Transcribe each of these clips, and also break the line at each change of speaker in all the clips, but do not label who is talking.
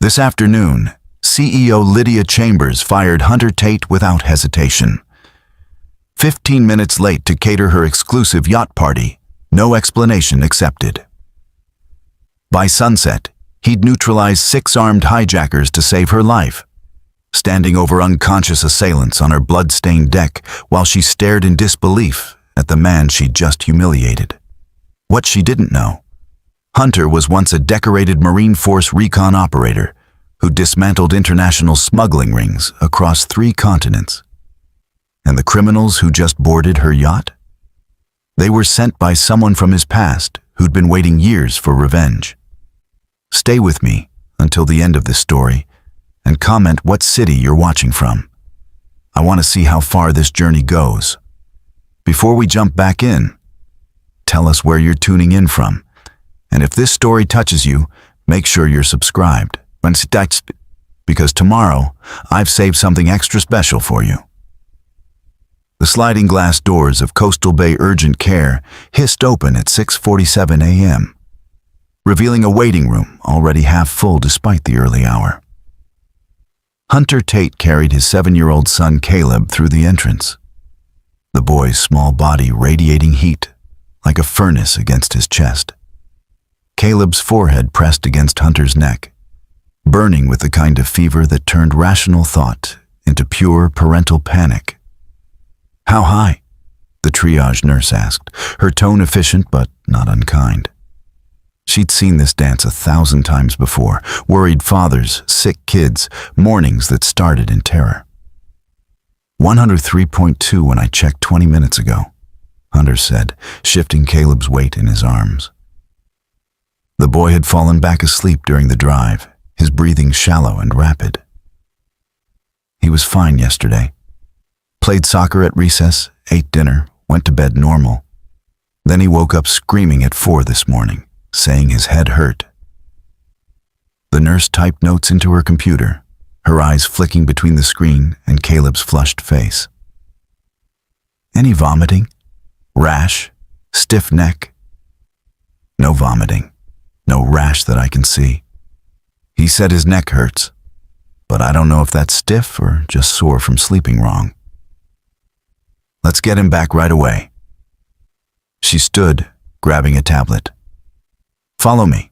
This afternoon, CEO Lydia Chambers fired Hunter Tate without hesitation. 15 minutes late to cater her exclusive yacht party, no explanation accepted. By sunset, he'd neutralized 6 armed hijackers to save her life, standing over unconscious assailants on her blood-stained deck while she stared in disbelief at the man she'd just humiliated. What she didn't know: Hunter was once a decorated Marine Force recon operator who dismantled international smuggling rings across 3 continents. And the criminals who just boarded her yacht? They were sent by someone from his past who'd been waiting years for revenge. Stay with me until the end of this story and comment what city you're watching from. I want to see how far this journey goes. Before we jump back in, tell us where you're tuning in from. And if this story touches you, make sure you're subscribed. Because tomorrow, I've saved something extra special for you. The sliding glass doors of Coastal Bay Urgent Care hissed open at 6:47 a.m., revealing a waiting room already half full despite the early hour. Hunter Tate carried his 7-year-old son Caleb through the entrance, the boy's small body radiating heat like a furnace against his chest. Caleb's forehead pressed against Hunter's neck, burning with the kind of fever that turned rational thought into pure parental panic. "How high?" the triage nurse asked, her tone efficient but not unkind. She'd seen this dance 1,000 times before: worried fathers, sick kids, mornings that started in terror. 103.2 when I checked 20 minutes ago, Hunter said, shifting Caleb's weight in his arms. The boy had fallen back asleep during the drive, his breathing shallow and rapid. He was fine yesterday. Played soccer at recess, ate dinner, went to bed normal. Then he woke up screaming at 4 this morning, saying his head hurt. The nurse typed notes into her computer, her eyes flicking between the screen and Caleb's flushed face. "Any vomiting? Rash? Stiff neck?" "No vomiting. No rash that I can see. He said his neck hurts, but I don't know if that's stiff or just sore from sleeping wrong. Let's get him back right away." She stood, grabbing a tablet. "Follow me."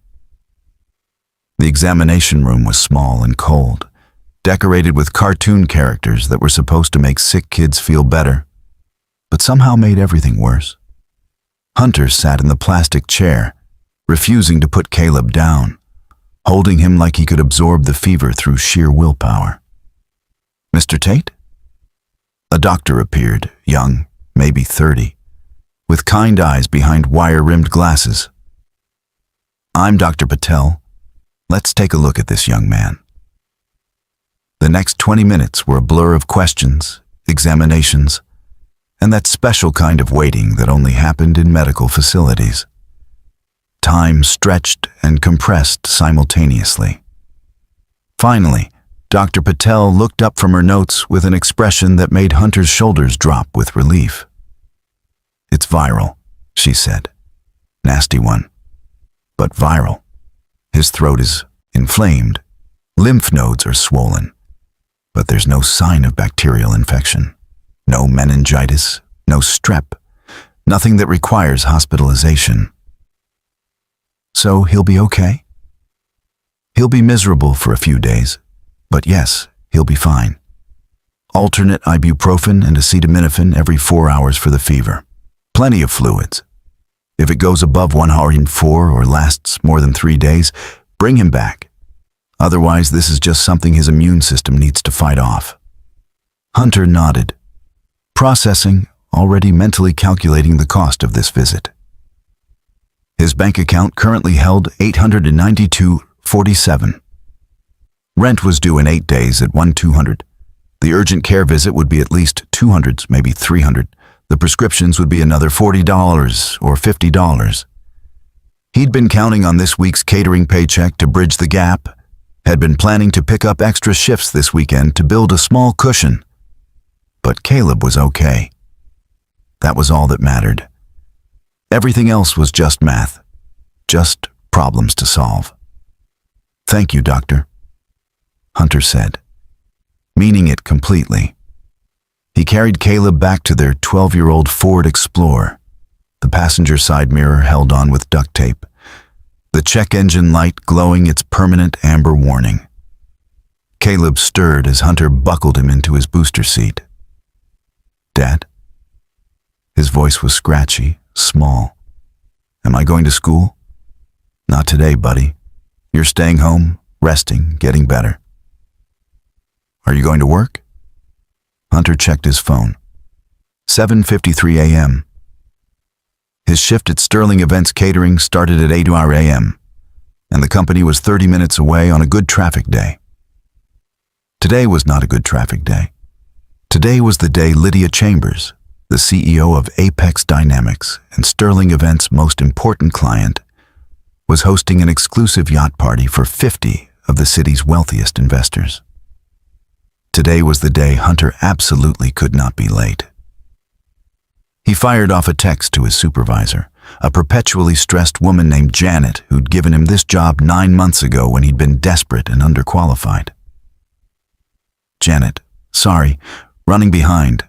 The examination room was small and cold, decorated with cartoon characters that were supposed to make sick kids feel better, but somehow made everything worse. Hunter sat in the plastic chair, refusing to put Caleb down, holding him like he could absorb the fever through sheer willpower. "Mr. Tate?" A doctor appeared, young, maybe 30, with kind eyes behind wire-rimmed glasses. "I'm Dr. Patel. Let's take a look at this young man." The next 20 minutes were a blur of questions, examinations, and that special kind of waiting that only happened in medical facilities. Time stretched and compressed simultaneously. Finally, Dr. Patel looked up from her notes with an expression that made Hunter's shoulders drop with relief. "It's viral," she said. "Nasty one, but viral. His throat is inflamed. Lymph nodes are swollen. But there's no sign of bacterial infection. No meningitis, no strep, nothing that requires hospitalization. So he'll be okay? He'll be miserable for a few days, but yes, he'll be fine. Alternate ibuprofen and acetaminophen every 4 hours for the fever. Plenty of fluids. If it goes above 104 or lasts more than 3 days, bring him back. Otherwise, this is just something his immune system needs to fight off." Hunter nodded, processing, already mentally calculating the cost of this visit. His bank account currently held $892.47. Rent was due in 8 days at $1,200. The urgent care visit would be at least $200, maybe $300. The prescriptions would be another $40 or $50. He'd been counting on this week's catering paycheck to bridge the gap, had been planning to pick up extra shifts this weekend to build a small cushion. But Caleb was okay. That was all that mattered. Everything else was just math, just problems to solve. "Thank you, doctor," Hunter said, meaning it completely. He carried Caleb back to their 12-year-old Ford Explorer, the passenger side mirror held on with duct tape, the check engine light glowing its permanent amber warning. Caleb stirred as Hunter buckled him into his booster seat. "Dad?" His voice was scratchy, small. "Am I going to school?" "Not today, buddy. You're staying home, resting, getting better." "Are you going to work?" Hunter checked his phone. 7:53 a.m. His shift at Sterling Events Catering started at 8 a.m., and the company was 30 minutes away on a good traffic day. Today was not a good traffic day. Today was the day Lydia Chambers, the CEO of Apex Dynamics and Sterling Events' most important client, was hosting an exclusive yacht party for 50 of the city's wealthiest investors. Today was the day Hunter absolutely could not be late. He fired off a text to his supervisor, a perpetually stressed woman named Janet who'd given him this job 9 months ago when he'd been desperate and underqualified. "Janet, sorry, running behind.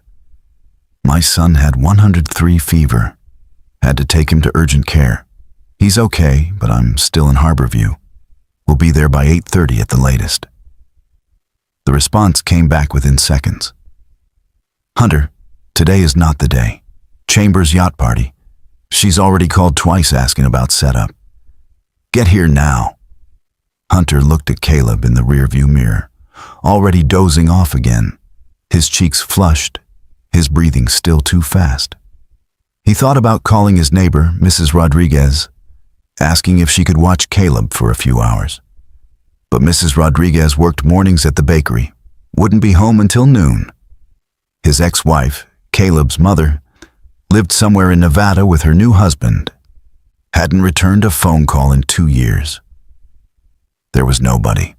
My son had 103 fever. Had to take him to urgent care. He's okay, but I'm still in Harborview. We'll be there by 8:30 at the latest." The response came back within seconds. "Hunter, today is not the day. Chambers' yacht party. She's already called twice asking about setup. Get here now." Hunter looked at Caleb in the rearview mirror, already dozing off again, his cheeks flushed, his breathing still too fast. He thought about calling his neighbor, Mrs. Rodriguez, asking if she could watch Caleb for a few hours. But Mrs. Rodriguez worked mornings at the bakery, wouldn't be home until noon. His ex-wife, Caleb's mother, lived somewhere in Nevada with her new husband, hadn't returned a phone call in 2 years. There was nobody.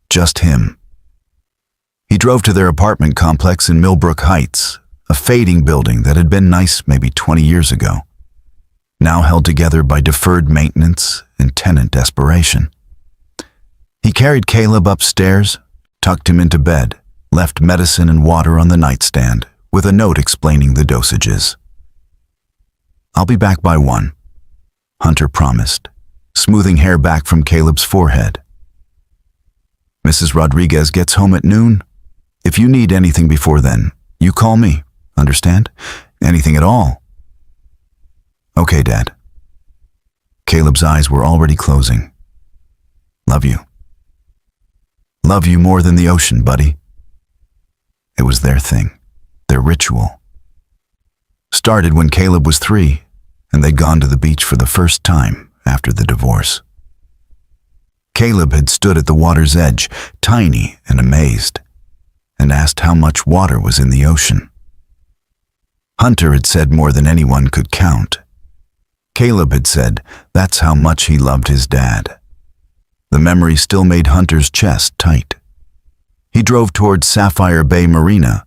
Just him. He drove to their apartment complex in Millbrook Heights, a fading building that had been nice maybe 20 years ago, now held together by deferred maintenance and tenant desperation. He carried Caleb upstairs, tucked him into bed, left medicine and water on the nightstand, with a note explaining the dosages. "I'll be back by 1, Hunter promised, smoothing hair back from Caleb's forehead. "Mrs. Rodriguez gets home at noon. If you need anything before then, you call me, understand? Anything at all." "Okay, Dad." Caleb's eyes were already closing. "Love you. Love you more than the ocean, buddy." It was their thing, their ritual. Started when Caleb was 3, and they'd gone to the beach for the first time after the divorce. Caleb had stood at the water's edge, tiny and amazed, and asked how much water was in the ocean. Hunter had said more than anyone could count. Caleb had said that's how much he loved his dad. The memory still made Hunter's chest tight. He drove towards Sapphire Bay Marina,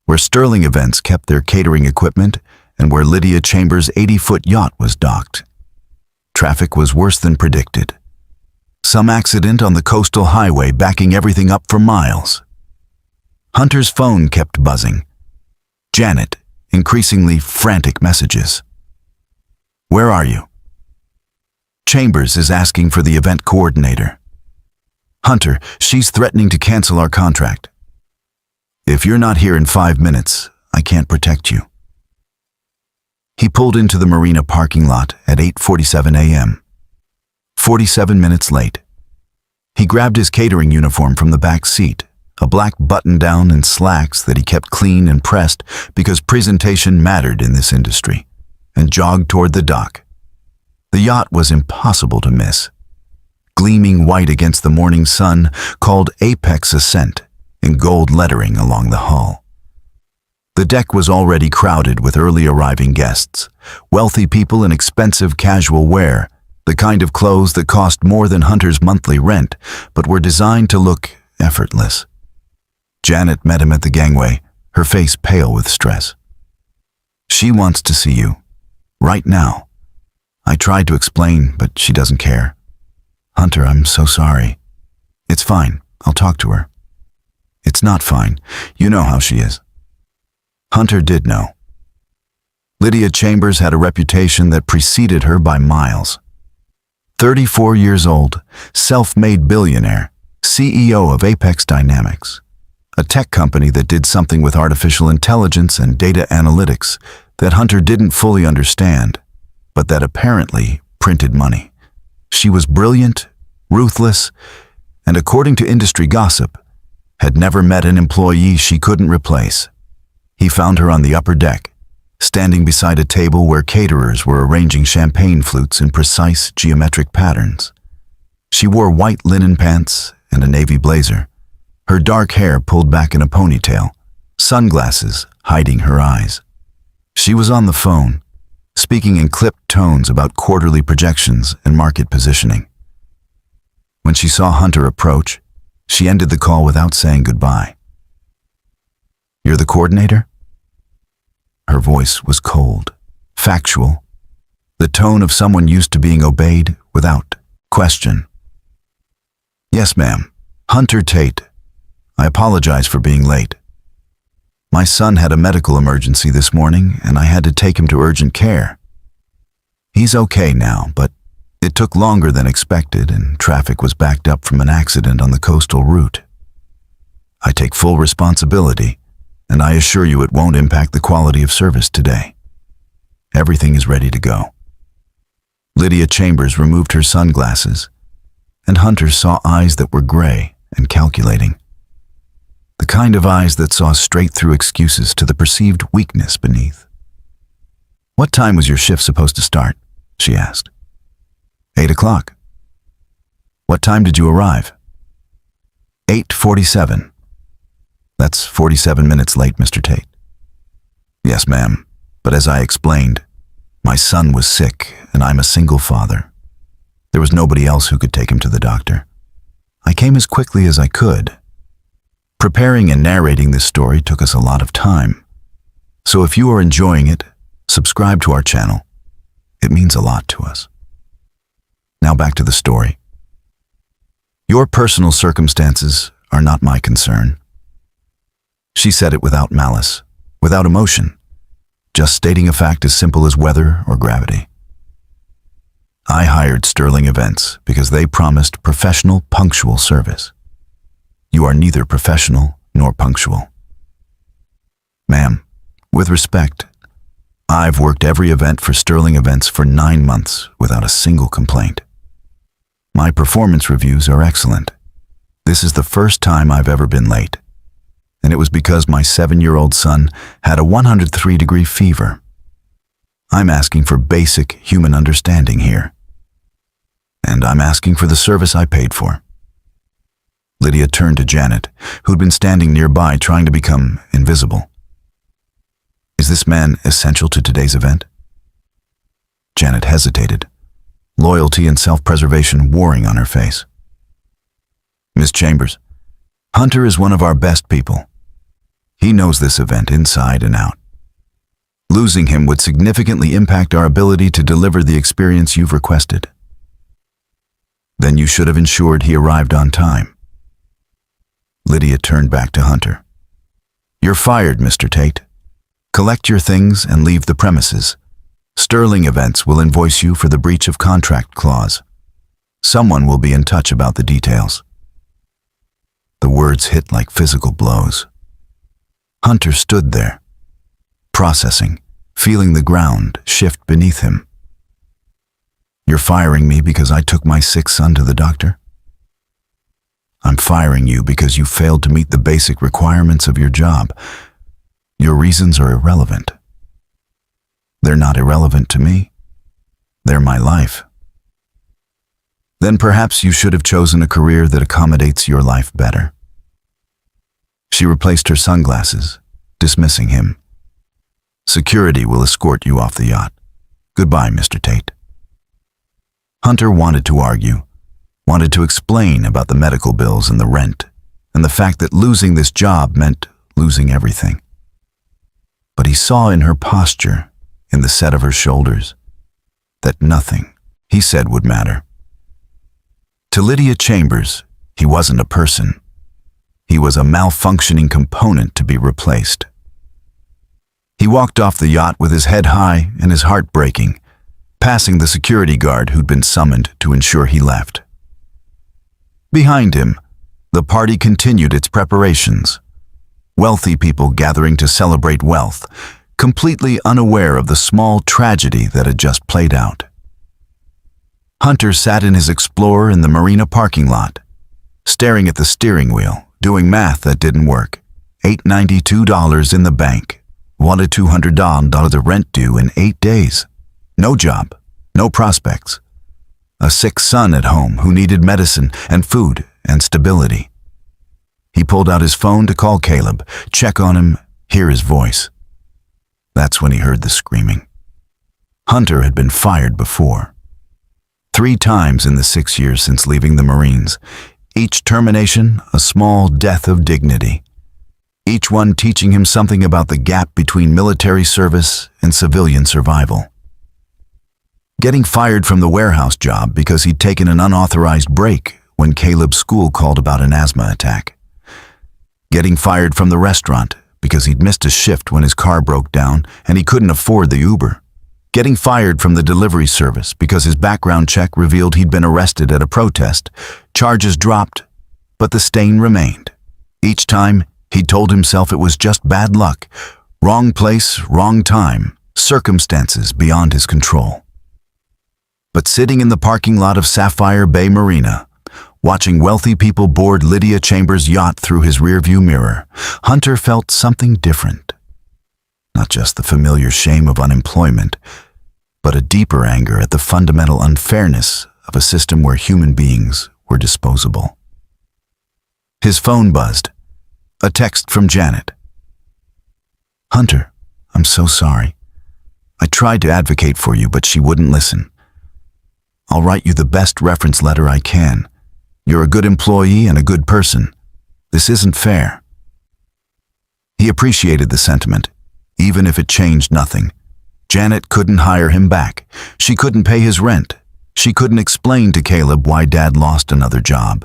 where Sterling Events kept their catering equipment and where Lydia Chambers' 80-foot yacht was docked. Traffic was worse than predicted. Some accident on the coastal highway backing everything up for miles. Hunter's phone kept buzzing. Janet, increasingly frantic messages. "Where are you?" "Chambers is asking for the event coordinator." "Hunter, she's threatening to cancel our contract." "If you're not here in 5 minutes, I can't protect you." He pulled into the marina parking lot at 8:47 a.m. 47 minutes late. He grabbed his catering uniform from the back seat, a black button-down and slacks that he kept clean and pressed because presentation mattered in this industry, and jogged toward the dock. The yacht was impossible to miss. Gleaming white against the morning sun, called Apex Ascent in gold lettering along the hull. The deck was already crowded with early arriving guests, wealthy people in expensive casual wear, the kind of clothes that cost more than Hunter's monthly rent, but were designed to look effortless. Janet met him at the gangway, her face pale with stress. "She wants to see you. Right now. I tried to explain, but she doesn't care. Hunter, I'm so sorry." "It's fine. I'll talk to her. It's not fine. You know how she is. Hunter did know. Lydia Chambers had a reputation that preceded her by miles. 34 years old, self-made billionaire, CEO of Apex Dynamics, a tech company that did something with artificial intelligence and data analytics that Hunter didn't fully understand, but that apparently printed money. She was brilliant, ruthless, and according to industry gossip, had never met an employee she couldn't replace. He found her on the upper deck, standing beside a table where caterers were arranging champagne flutes in precise geometric patterns. She wore white linen pants and a navy blazer, her dark hair pulled back in a ponytail, sunglasses hiding her eyes. She was on the phone, speaking in clipped tones about quarterly projections and market positioning. When she saw Hunter approach, she ended the call without saying goodbye. "You're the coordinator?" Her voice was cold, factual, the tone of someone used to being obeyed without question. "Yes, ma'am. Hunter Tate. I apologize for being late. My son had a medical emergency this morning and I had to take him to urgent care. He's okay now, but it took longer than expected and traffic was backed up from an accident on the coastal route. I take full responsibility, and I assure you it won't impact the quality of service today. Everything is ready to go." Lydia Chambers removed her sunglasses, and Hunter saw eyes that were gray and calculating. The kind of eyes that saw straight through excuses to the perceived weakness beneath. "What time was your shift supposed to start?" she asked. 8 o'clock. "What time did you arrive?" 8:47. "That's 47 minutes late, Mr. Tate." "Yes, ma'am, but as I explained, my son was sick and I'm a single father. There was nobody else who could take him to the doctor. I came as quickly as I could. Preparing and narrating this story took us a lot of time. So if you are enjoying it, subscribe to our channel. It means a lot to us." Now back to the story. "Your personal circumstances are not my concern." She said it without malice, without emotion, just stating a fact as simple as weather or gravity. "I hired Sterling Events because they promised professional, punctual service. You are neither professional nor punctual. Ma'am, with respect, I've worked every event for Sterling Events for 9 months without a single complaint. My performance reviews are excellent. This is the first time I've ever been late, and it was because my 7-year-old son had a 103-degree fever. I'm asking for basic human understanding here, and I'm asking for the service I paid for." Lydia turned to Janet, who'd been standing nearby trying to become invisible. "Is this man essential to today's event?" Janet hesitated, loyalty and self-preservation warring on her face. "Miss Chambers, Hunter is one of our best people. He knows this event inside and out. Losing him would significantly impact our ability to deliver the experience you've requested. Then you should have ensured he arrived on time." Lydia turned back to Hunter. "You're fired, Mr. Tate. Collect your things and leave the premises. Sterling Events will invoice you for the breach of contract clause. Someone will be in touch about the details." The words hit like physical blows. Hunter stood there, processing, feeling the ground shift beneath him. "You're firing me because I took my sick son to the doctor?" "I'm firing you because you failed to meet the basic requirements of your job. Your reasons are irrelevant." "They're not irrelevant to me. They're my life." "Then perhaps you should have chosen a career that accommodates your life better." She replaced her sunglasses, dismissing him. "Security will escort you off the yacht. Goodbye, Mr. Tate." Hunter wanted to argue, wanted to explain about the medical bills and the rent, and the fact that losing this job meant losing everything. But he saw in her posture, in the set of her shoulders, that nothing he said would matter. To Lydia Chambers, he wasn't a person, He was a malfunctioning component to be replaced. He walked off the yacht with his head high and his heart breaking, passing the security guard who'd been summoned to ensure he left. Behind him, the party continued its preparations. Wealthy people gathering to celebrate wealth, completely unaware of the small tragedy that had just played out. Hunter sat in his Explorer in the marina parking lot, staring at the steering wheel, doing math that didn't work. $892 in the bank. Wanted $200 rent due in 8 days. No job, no prospects. A sick son at home who needed medicine and food and stability. He pulled out his phone to call Caleb, check on him, hear his voice. That's when he heard the screaming. Hunter had been fired before. 3 times in the 6 years since leaving the Marines, each termination a small death of dignity. Each one teaching him something about the gap between military service and civilian survival. Getting fired from the warehouse job because he'd taken an unauthorized break when Caleb's school called about an asthma attack. Getting fired from the restaurant because he'd missed a shift when his car broke down and he couldn't afford the Uber. Getting fired from the delivery service because his background check revealed he'd been arrested at a protest. Charges dropped, but the stain remained. Each time, he told himself it was just bad luck, wrong place, wrong time, circumstances beyond his control. But sitting in the parking lot of Sapphire Bay Marina, watching wealthy people board Lydia Chambers' yacht through his rearview mirror, Hunter felt something different. Not just the familiar shame of unemployment, but a deeper anger at the fundamental unfairness of a system where human beings were disposable. His phone buzzed. A text from Janet. Hunter, I'm so sorry. I tried to advocate for you, but she wouldn't listen. I'll write you the best reference letter I can. You're a good employee and a good person. This isn't fair. He appreciated the sentiment, even if it changed nothing. Janet couldn't hire him back. She couldn't pay his rent. She couldn't explain to Caleb why Dad lost another job.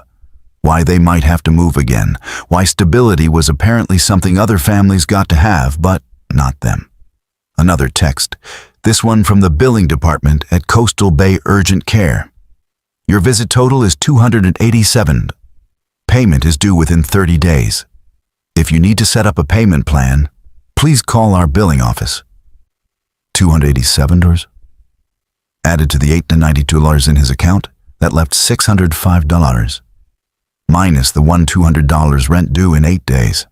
Why they might have to move again, why stability was apparently something other families got to have, but not them. Another text, this one from the billing department at Coastal Bay Urgent Care. Your visit total is $287. Payment is due within 30 days. If you need to set up a payment plan, please call our billing office. $287? Added to the $892 in his account, that left $605. Minus the $200 rent due in 8 days.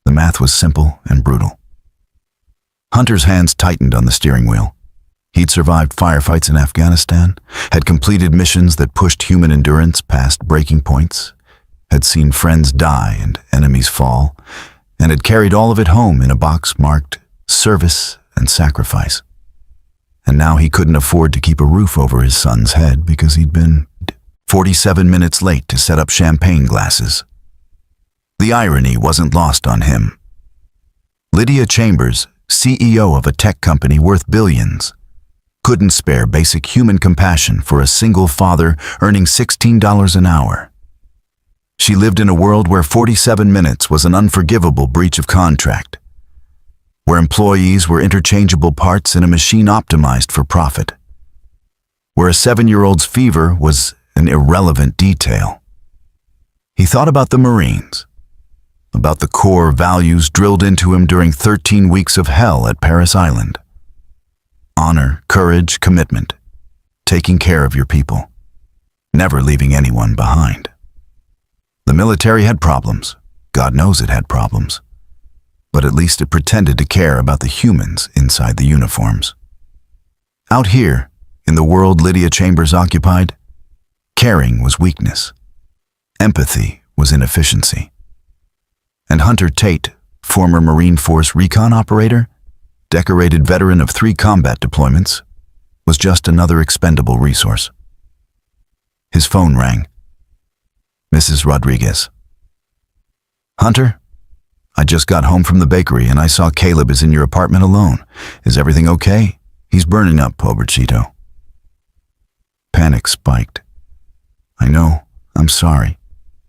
The math was simple and brutal. Hunter's hands tightened on the steering wheel. He'd survived firefights in Afghanistan, had completed missions that pushed human endurance past breaking points, had seen friends die and enemies fall, and had carried all of it home in a box marked service and sacrifice. And now he couldn't afford to keep a roof over his son's head because he'd been 47 minutes late to set up champagne glasses. The irony wasn't lost on him. Lydia Chambers, CEO of a tech company worth billions, couldn't spare basic human compassion for a single father earning $16 an hour. She lived in a world where 47 minutes was an unforgivable breach of contract, where employees were interchangeable parts in a machine optimized for profit, where a 7-year-old's fever was an irrelevant detail. He thought about the Marines, about the core values drilled into him during 13 weeks of hell at Paris Island. Honor, courage, commitment, taking care of your people, never leaving anyone behind. The military had problems. God knows it had problems. But at least it pretended to care about the humans inside the uniforms. Out here, in the world Lydia Chambers occupied, caring was weakness. Empathy was inefficiency. And Hunter Tate, former Marine Force recon operator, decorated veteran of 3 combat deployments, was just another expendable resource. His phone rang. Mrs. Rodriguez. Hunter, I just got home from the bakery and I saw Caleb is in your apartment alone. Is everything okay? He's burning up, pobrechito. Panic spiked. I know. I'm sorry.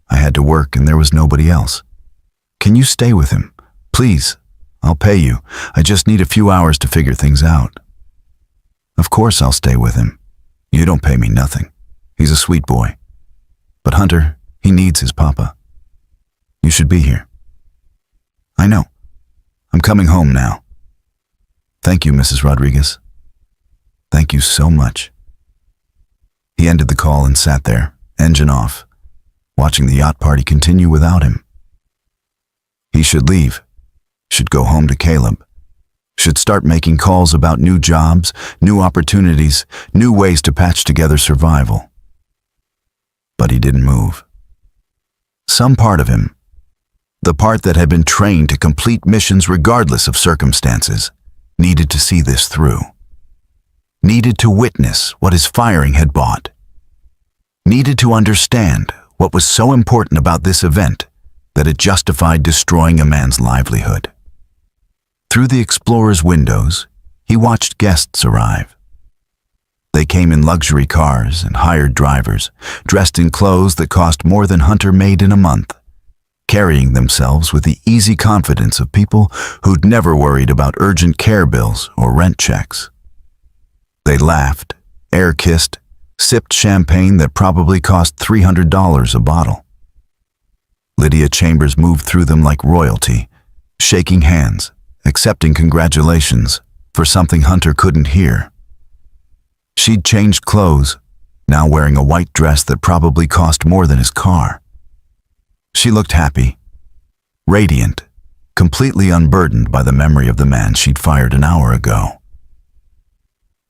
I had to work and there was nobody else. Can you stay with him? Please, I'll pay you. I just need a few hours to figure things out. Of course I'll stay with him. You don't pay me nothing. He's a sweet boy. But Hunter, he needs his papa. You should be here. I know. I'm coming home now. Thank you, Mrs. Rodriguez. Thank you so much. He ended the call and sat there, engine off, watching the yacht party continue without him. He should leave, should go home to Caleb, should start making calls about new jobs, new opportunities, new ways to patch together survival. But he didn't move. Some part of him, the part that had been trained to complete missions regardless of circumstances, needed to see this through. Needed to witness what his firing had bought. Needed to understand what was so important about this event that it justified destroying a man's livelihood. Through the explorer's windows, he watched guests arrive. They came in luxury cars and hired drivers, dressed in clothes that cost more than Hunter made in a month, carrying themselves with the easy confidence of people who'd never worried about urgent care bills or rent checks. They laughed, air-kissed, sipped champagne that probably cost $300 a bottle. Lydia Chambers moved through them like royalty, shaking hands, accepting congratulations for something Hunter couldn't hear. She'd changed clothes, now wearing a white dress that probably cost more than his car. She looked happy, radiant, completely unburdened by the memory of the man she'd fired an hour ago.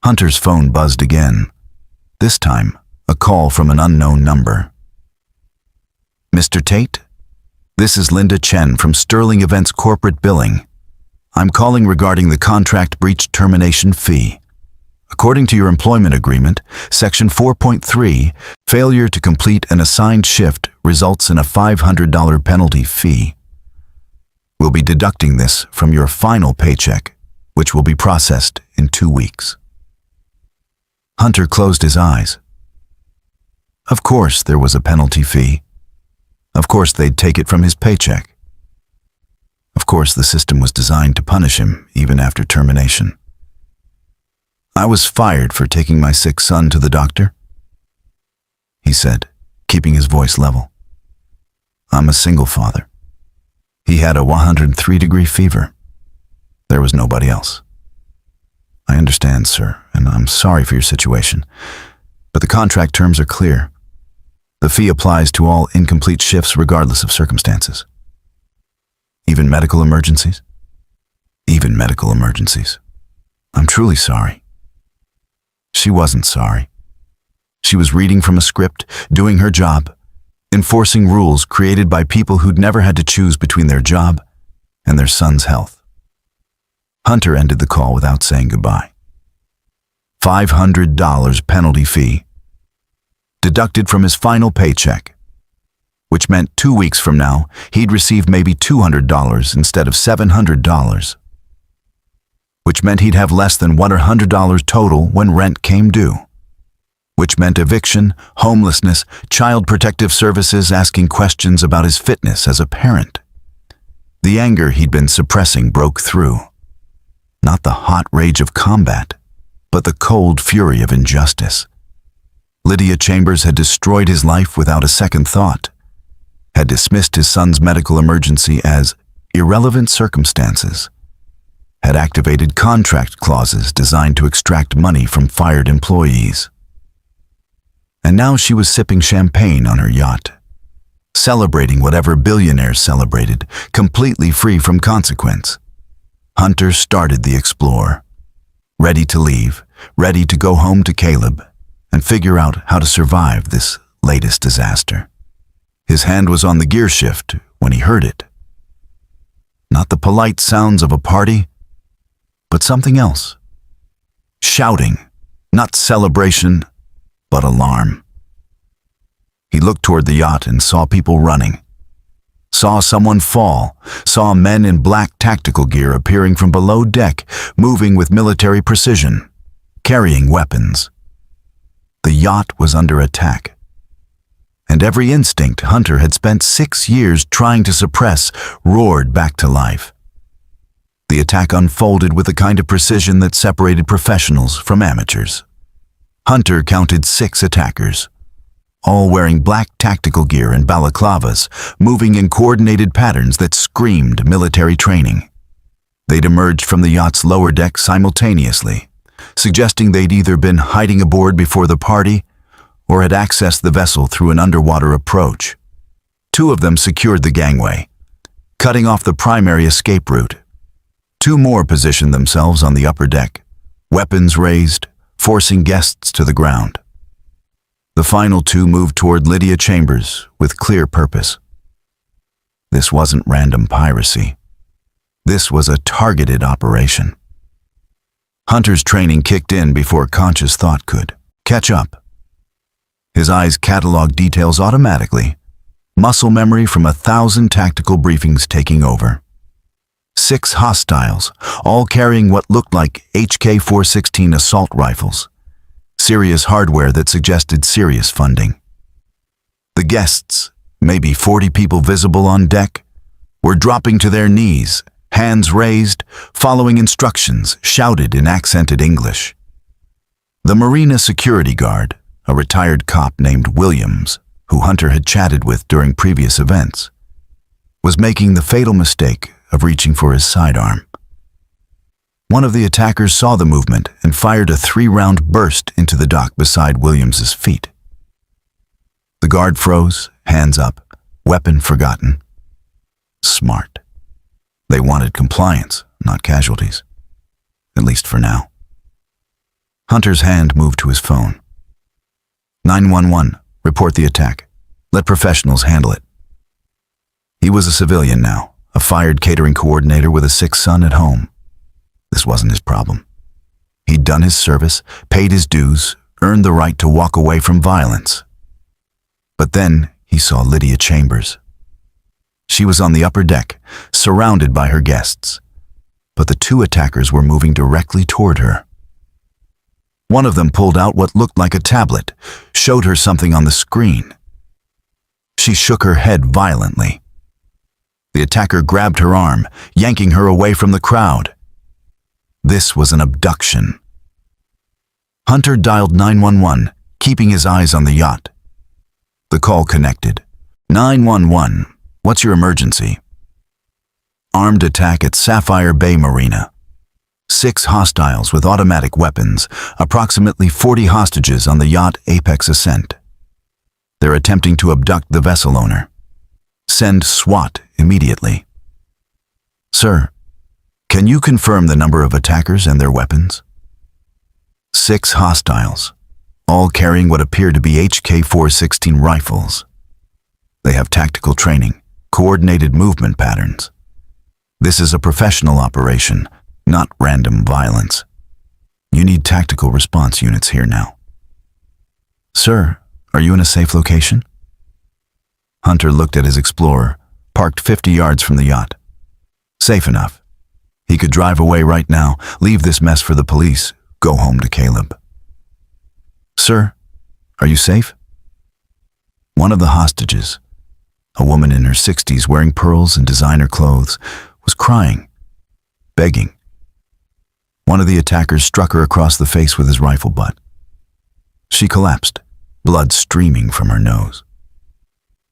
Hunter's phone buzzed again, this time a call from an unknown number. Mr. Tate? This is Linda Chen from Sterling Events Corporate Billing. I'm calling regarding the contract breach termination fee. According to your employment agreement, Section 4.3, failure to complete an assigned shift results in a $500 penalty fee. We'll be deducting this from your final paycheck, which will be processed in 2 weeks. Hunter closed his eyes. Of course there was a penalty fee. Of course they'd take it from his paycheck. Of course the system was designed to punish him even after termination. I was fired for taking my sick son to the doctor, he said, keeping his voice level. I'm a single father. He had a 103-degree fever. There was nobody else. I understand, sir, and I'm sorry for your situation, but the contract terms are clear. The fee applies to all incomplete shifts regardless of circumstances. Even medical emergencies? Even medical emergencies. I'm truly sorry. She wasn't sorry. She was reading from a script, doing her job, enforcing rules created by people who'd never had to choose between their job and their son's health. Hunter ended the call without saying goodbye. $500 penalty fee, deducted from his final paycheck, which meant 2 weeks from now, he'd receive maybe $200 instead of $700. Which meant he'd have less than $100 total when rent came due. Which meant eviction, homelessness, child protective services asking questions about his fitness as a parent. The anger he'd been suppressing broke through. Not the hot rage of combat, but the cold fury of injustice. Lydia Chambers had destroyed his life without a second thought, had dismissed his son's medical emergency as irrelevant circumstances, had activated contract clauses designed to extract money from fired employees. And now she was sipping champagne on her yacht, celebrating whatever billionaires celebrated, completely free from consequence. Hunter started the Explorer, ready to leave, ready to go home to Caleb and figure out how to survive this latest disaster. His hand was on the gear shift when he heard it. Not the polite sounds of a party, but something else. Shouting, not celebration, but alarm. He looked toward the yacht and saw people running. Saw someone fall, saw men in black tactical gear appearing from below deck, moving with military precision, carrying weapons. The yacht was under attack. and every instinct Hunter had spent 6 years trying to suppress roared back to life. The attack unfolded with the kind of precision that separated professionals from amateurs. Hunter counted 6 attackers, all wearing black tactical gear and balaclavas, moving in coordinated patterns that screamed military training. They'd emerged from the yacht's lower deck simultaneously, suggesting they'd either been hiding aboard before the party or had accessed the vessel through an underwater approach. 2 of them secured the gangway, cutting off the primary escape route. 2 more positioned themselves on the upper deck, weapons raised, forcing guests to the ground. The final 2 moved toward Lydia Chambers with clear purpose. This wasn't random piracy. This was a targeted operation. Hunter's training kicked in before conscious thought could catch up. His eyes cataloged details automatically, muscle memory from 1,000 tactical briefings taking over. 6 hostiles, all carrying what looked like HK-416 assault rifles. Serious hardware that suggested serious funding. The guests, maybe 40 people visible on deck, were dropping to their knees, hands raised, following instructions shouted in accented English. The marina security guard, a retired cop named Williams, who Hunter had chatted with during previous events, was making the fatal mistake of reaching for his sidearm. One of the attackers saw the movement and fired a 3-round burst into the dock beside Williams's feet. The guard froze, hands up, weapon forgotten. Smart. They wanted compliance, not casualties. At least for now. Hunter's hand moved to his phone. 911, report the attack. Let professionals handle it. He was a civilian now, a fired catering coordinator with a sick son at home. This wasn't his problem. He'd done his service, paid his dues, earned the right to walk away from violence. But then he saw Lydia Chambers. She was on the upper deck, surrounded by her guests, but the 2 attackers were moving directly toward her. One of them pulled out what looked like a tablet, showed her something on the screen. She shook her head violently. The attacker grabbed her arm, yanking her away from the crowd. This was an abduction. Hunter dialed 911, keeping his eyes on the yacht. The call connected. 911, what's your emergency? Armed attack at Sapphire Bay Marina. 6 hostiles with automatic weapons, approximately 40 hostages on the yacht Apex Ascent. They're attempting to abduct the vessel owner. Send SWAT immediately. Sir, can you confirm the number of attackers and their weapons? 6 hostiles, all carrying what appear to be HK-416 rifles. They have tactical training, coordinated movement patterns. This is a professional operation, not random violence. You need tactical response units here now. Sir, are you in a safe location? Hunter looked at his Explorer, parked 50 yards from the yacht. Safe enough. He could drive away right now, leave this mess for the police, go home to Caleb. Sir, are you safe? One of the hostages, a woman in her 60s wearing pearls and designer clothes, was crying, begging. One of the attackers struck her across the face with his rifle butt. She collapsed, blood streaming from her nose.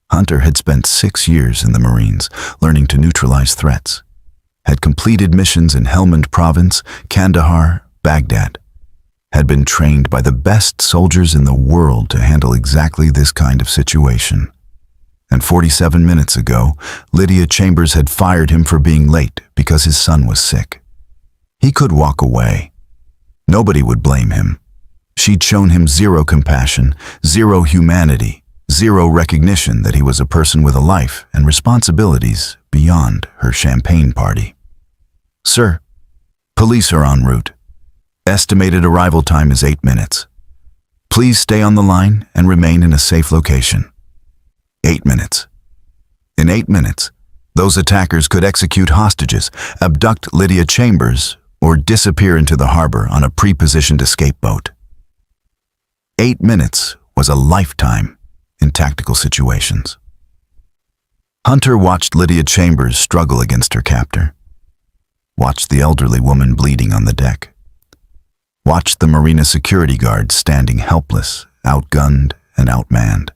Hunter had spent 6 years in the Marines, learning to neutralize threats. Had completed missions in Helmand Province, Kandahar, Baghdad. Had been trained by the best soldiers in the world to handle exactly this kind of situation. And 47 minutes ago, Lydia Chambers had fired him for being late because his son was sick. He could walk away. Nobody would blame him. She'd shown him 0 compassion, 0 humanity, 0 recognition that he was a person with a life and responsibilities beyond her champagne party. Sir, police are en route. Estimated arrival time is 8 minutes. Please stay on the line and remain in a safe location. 8 minutes. In 8 minutes, those attackers could execute hostages, abduct Lydia Chambers, or disappear into the harbor on a pre-positioned escape boat. 8 minutes was a lifetime in tactical situations. Hunter watched Lydia Chambers struggle against her captor, watched the elderly woman bleeding on the deck, watched the marina security guards standing helpless, outgunned and outmanned.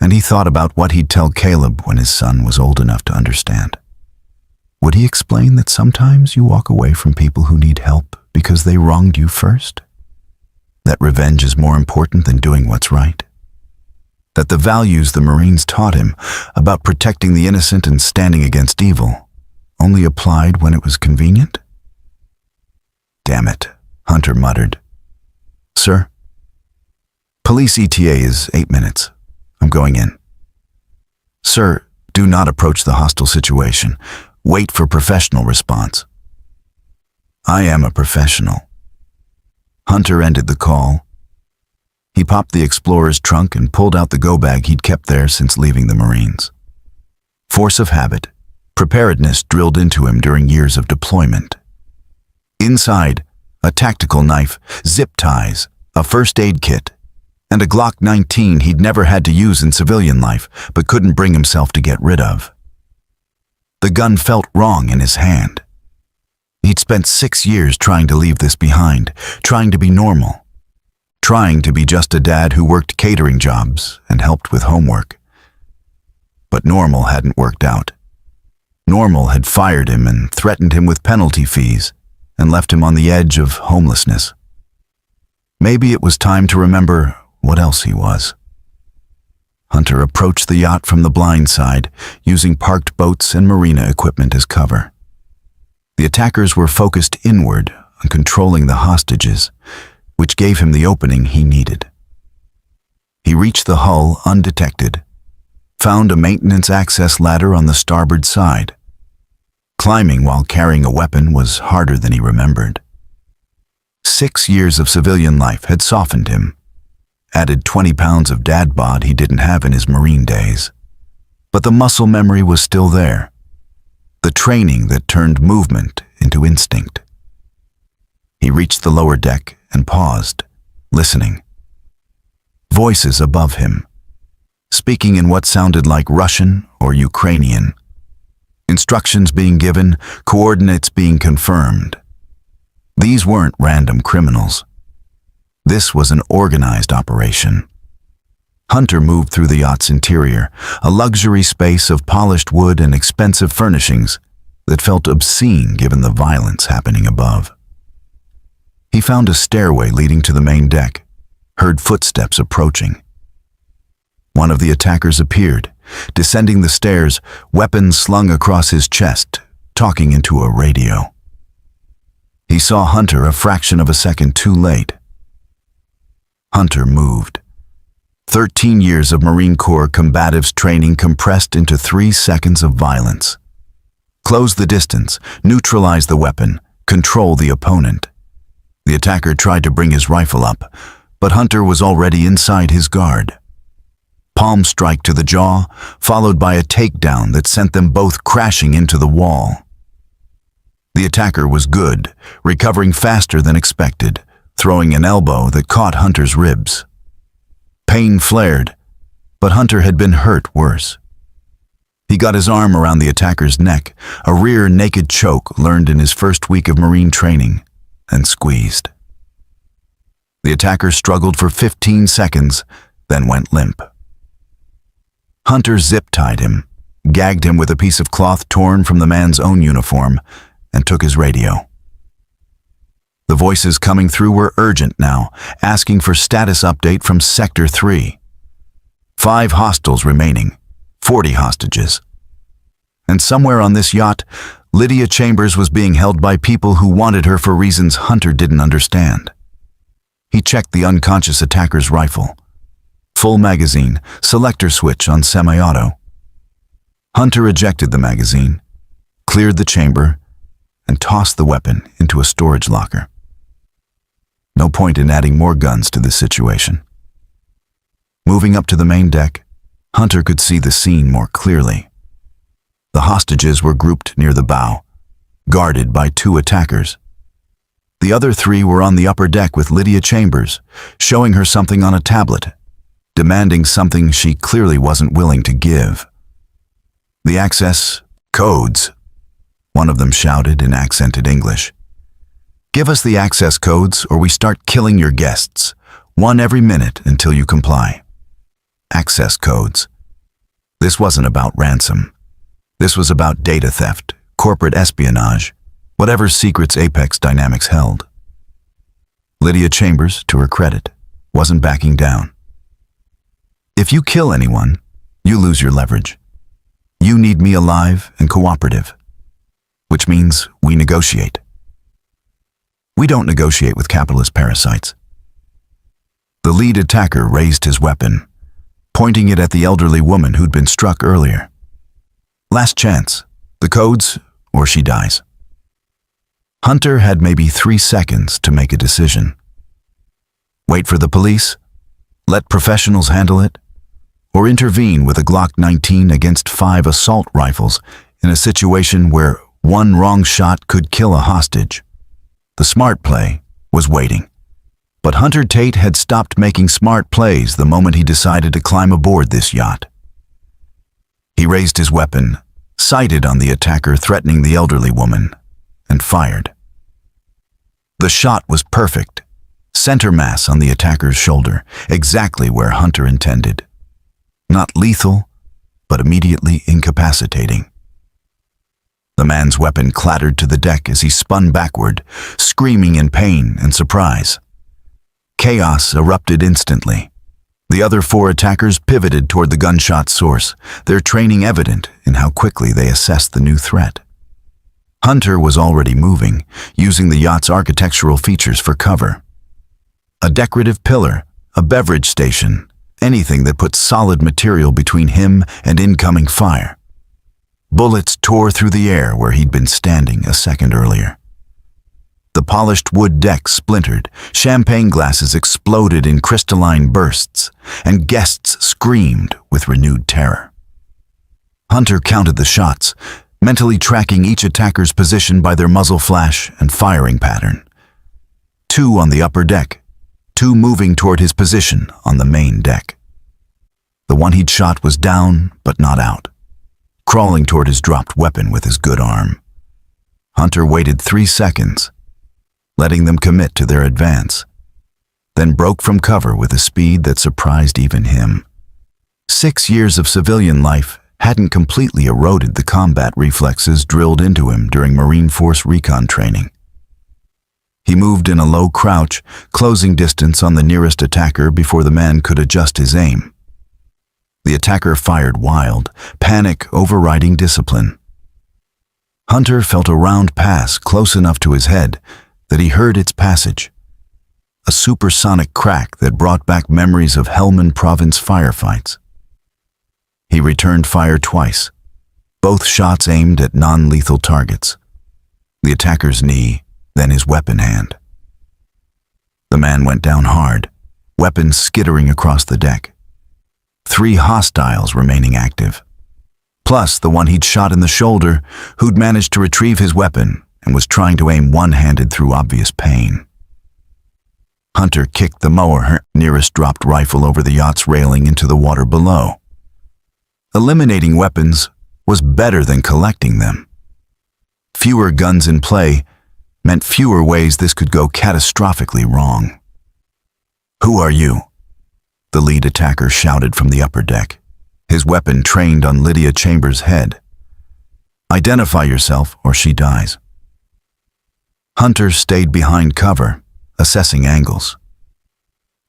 And he thought about what he'd tell Caleb when his son was old enough to understand. Would he explain that sometimes you walk away from people who need help because they wronged you first? That revenge is more important than doing what's right? That the values the Marines taught him about protecting the innocent and standing against evil only applied when it was convenient? Damn it, Hunter muttered. Sir? Police ETA is 8 minutes. I'm going in. Sir, do not approach the hostile situation. Wait for professional response. I am a professional. Hunter ended the call. He popped the Explorer's trunk and pulled out the go-bag he'd kept there since leaving the Marines. Force of habit, preparedness drilled into him during years of deployment. Inside, a tactical knife, zip ties, a first aid kit, and a Glock 19 he'd never had to use in civilian life but couldn't bring himself to get rid of. The gun felt wrong in his hand. He'd spent 6 years trying to leave this behind, trying to be normal, trying to be just a dad who worked catering jobs and helped with homework. But normal hadn't worked out. Normal had fired him and threatened him with penalty fees and left him on the edge of homelessness. Maybe it was time to remember what else he was. Hunter approached the yacht from the blind side, using parked boats and marina equipment as cover. The attackers were focused inward on controlling the hostages, which gave him the opening he needed. He reached the hull undetected, found a maintenance access ladder on the starboard side. Climbing while carrying a weapon was harder than he remembered. 6 years of civilian life had softened him, added 20 pounds of dad bod he didn't have in his Marine days. But the muscle memory was still there, the training that turned movement into instinct. He reached the lower deck and paused, listening. Voices above him, speaking in what sounded like Russian or Ukrainian. Instructions being given, coordinates being confirmed. These weren't random criminals. This was an organized operation. Hunter moved through the yacht's interior, a luxury space of polished wood and expensive furnishings that felt obscene given the violence happening above. He found a stairway leading to the main deck, heard footsteps approaching. One of the attackers appeared, descending the stairs, weapons slung across his chest, talking into a radio. He saw Hunter a fraction of a second too late. Hunter moved. 13 years of Marine Corps combatives training compressed into 3 seconds of violence. Close the distance, neutralize the weapon, control the opponent. The attacker tried to bring his rifle up, but Hunter was already inside his guard. Palm strike to the jaw, followed by a takedown that sent them both crashing into the wall. The attacker was good, recovering faster than expected, throwing an elbow that caught Hunter's ribs. Pain flared, but Hunter had been hurt worse. He got his arm around the attacker's neck, a rear naked choke learned in his first week of Marine training, and squeezed. The attacker struggled for 15 seconds, then went limp. Hunter zip-tied him, gagged him with a piece of cloth torn from the man's own uniform, and took his radio. The voices coming through were urgent now, asking for status update from Sector 3. 5 hostiles remaining, 40 hostages. And somewhere on this yacht, Lydia Chambers was being held by people who wanted her for reasons Hunter didn't understand. He checked the unconscious attacker's rifle. Full magazine, selector switch on semi-auto. Hunter ejected the magazine, cleared the chamber, and tossed the weapon into a storage locker. No point in adding more guns to this situation. Moving up to the main deck, Hunter could see the scene more clearly. The hostages were grouped near the bow, guarded by 2 attackers. The other 3 were on the upper deck with Lydia Chambers, showing her something on a tablet, demanding something she clearly wasn't willing to give. "The access codes," one of them shouted in accented English. "Give us the access codes or we start killing your guests, one every minute until you comply." Access codes. This wasn't about ransom. This was about data theft, corporate espionage, whatever secrets Apex Dynamics held. Lydia Chambers, to her credit, wasn't backing down. "If you kill anyone, you lose your leverage. You need me alive and cooperative, which means we negotiate. We don't negotiate with capitalist parasites." The lead attacker raised his weapon, pointing it at the elderly woman who'd been struck earlier. Last chance. The codes, or she dies. Hunter had maybe 3 seconds to make a decision. Wait for the police? Let professionals handle it? Or intervene with a Glock 19 against 5 assault rifles in a situation where one wrong shot could kill a hostage? The smart play was waiting. But Hunter Tate had stopped making smart plays the moment he decided to climb aboard this yacht. He raised his weapon, sighted on the attacker threatening the elderly woman, and fired. The shot was perfect, center mass on the attacker's shoulder, exactly where Hunter intended. Not lethal, but immediately incapacitating. The man's weapon clattered to the deck as he spun backward, screaming in pain and surprise. Chaos erupted instantly. The other 4 attackers pivoted toward the gunshot source, their training evident in how quickly they assessed the new threat. Hunter was already moving, using the yacht's architectural features for cover. A decorative pillar, a beverage station, anything that put solid material between him and incoming fire. Bullets tore through the air where he'd been standing a second earlier. The polished wood deck splintered, champagne glasses exploded in crystalline bursts, and guests screamed with renewed terror. Hunter counted the shots, mentally tracking each attacker's position by their muzzle flash and firing pattern. 2 on the upper deck, 2 moving toward his position on the main deck. The one he'd shot was down, but not out, crawling toward his dropped weapon with his good arm. Hunter waited 3 seconds, letting them commit to their advance, then broke from cover with a speed that surprised even him. 6 years of civilian life hadn't completely eroded the combat reflexes drilled into him during Marine Force recon training. He moved in a low crouch, closing distance on the nearest attacker before the man could adjust his aim. The attacker fired wild, panic overriding discipline. Hunter felt a round pass close enough to his head that he heard its passage, a supersonic crack that brought back memories of Helmand Province firefights. He returned fire twice, both shots aimed at non-lethal targets, the attacker's knee, then his weapon hand. The man went down hard, weapon skittering across the deck. 3 hostiles remaining active, plus the one he'd shot in the shoulder who'd managed to retrieve his weapon and was trying to aim one-handed through obvious pain. Hunter kicked the mower nearest dropped rifle over the yacht's railing into the water below. Eliminating weapons was better than collecting them. Fewer guns in play meant fewer ways this could go catastrophically wrong. "Who are you?" the lead attacker shouted from the upper deck, his weapon trained on Lydia Chambers' head. "Identify yourself or she dies." Hunter stayed behind cover, assessing angles.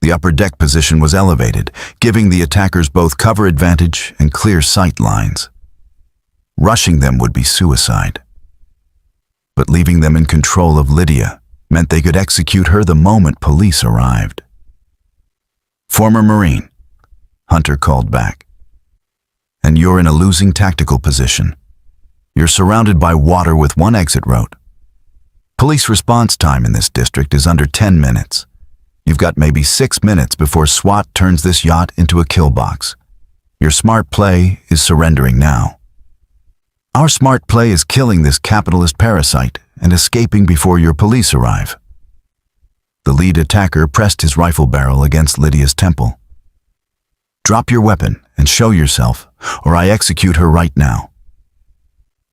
The upper deck position was elevated, giving the attackers both cover advantage and clear sight lines. Rushing them would be suicide. But leaving them in control of Lydia meant they could execute her the moment police arrived. "Former Marine," Hunter called back. "And you're in a losing tactical position. You're surrounded by water with one exit road. Police response time in this district is under 10 minutes. You've got maybe 6 minutes before SWAT turns this yacht into a kill box. Your smart play is surrendering now. Our smart play is killing this capitalist parasite and escaping before your police arrive." The lead attacker pressed his rifle barrel against Lydia's temple. Drop your weapon and show yourself, or I execute her right now."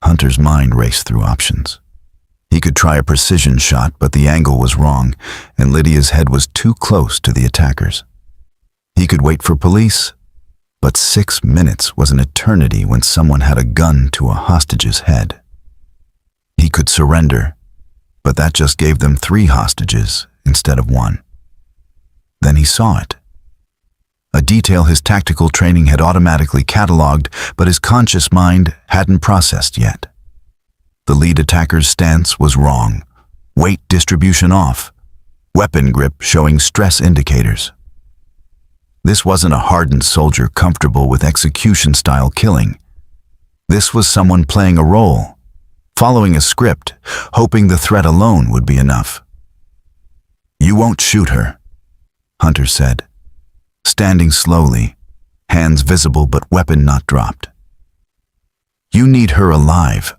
Hunter's mind raced through options. He could try a precision shot, but the angle was wrong, and Lydia's head was too close to the attackers. He could wait for police, but 6 minutes was an eternity when someone had a gun to a hostage's head. He could surrender, but that just gave them 3 hostages instead of 1. Then he saw it. A detail his tactical training had automatically cataloged, but his conscious mind hadn't processed yet. The lead attacker's stance was wrong, weight distribution off, weapon grip showing stress indicators. This wasn't a hardened soldier comfortable with execution-style killing. This was someone playing a role, following a script, hoping the threat alone would be enough. "You won't shoot her," Hunter said, standing slowly, hands visible but weapon not dropped. "You need her alive.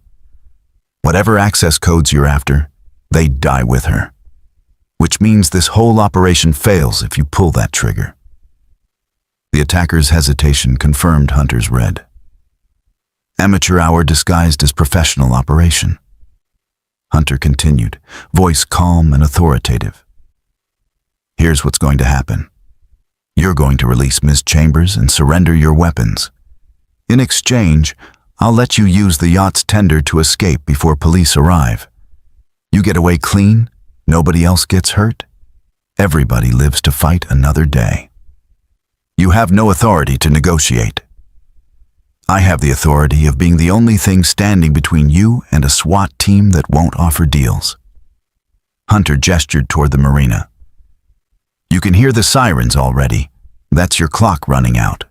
Whatever access codes you're after, they die with her. Which means this whole operation fails if you pull that trigger." The attacker's hesitation confirmed Hunter's read. Amateur hour disguised as professional operation. Hunter continued, voice calm and authoritative. "Here's what's going to happen. You're going to release Ms. Chambers and surrender your weapons. In exchange, I'll let you use the yacht's tender to escape before police arrive. You get away clean, nobody else gets hurt. Everybody lives to fight another day. You have no authority to negotiate. I have the authority of being the only thing standing between you and a SWAT team that won't offer deals." Hunter gestured toward the marina. "You can hear the sirens already. That's your clock running out.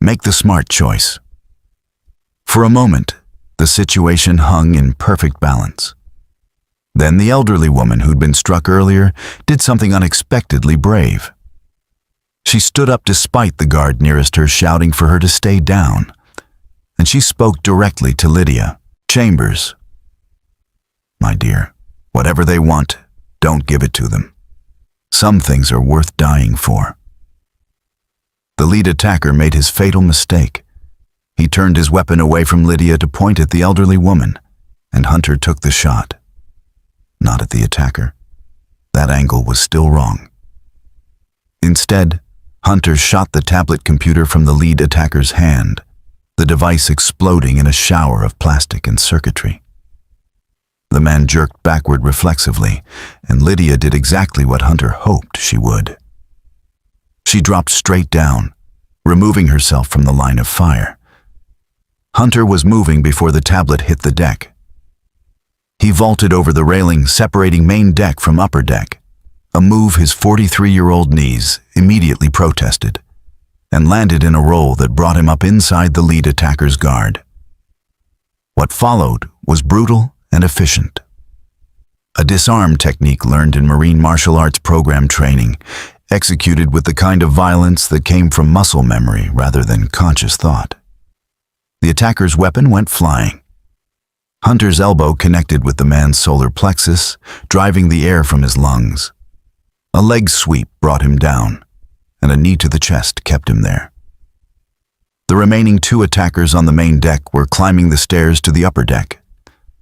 Make the smart choice." For a moment, the situation hung in perfect balance. Then the elderly woman who'd been struck earlier did something unexpectedly brave. She stood up despite the guard nearest her shouting for her to stay down, and she spoke directly to Lydia. "Chambers, my dear, whatever they want, don't give it to them. Some things are worth dying for." The lead attacker made his fatal mistake. He turned his weapon away from Lydia to point at the elderly woman, and Hunter took the shot. Not at the attacker. That angle was still wrong. Instead, Hunter shot the tablet computer from the lead attacker's hand, the device exploding in a shower of plastic and circuitry. The man jerked backward reflexively, and Lydia did exactly what Hunter hoped she would. She dropped straight down, removing herself from the line of fire. Hunter was moving before the tablet hit the deck. He vaulted over the railing separating main deck from upper deck, a move his 43-year-old knees immediately protested, and landed in a roll that brought him up inside the lead attacker's guard. What followed was brutal and efficient. A disarm technique learned in Marine martial arts program training, executed with the kind of violence that came from muscle memory rather than conscious thought. The attacker's weapon went flying. Hunter's elbow connected with the man's solar plexus, driving the air from his lungs. A leg sweep brought him down, and a knee to the chest kept him there. The remaining 2 attackers on the main deck were climbing the stairs to the upper deck,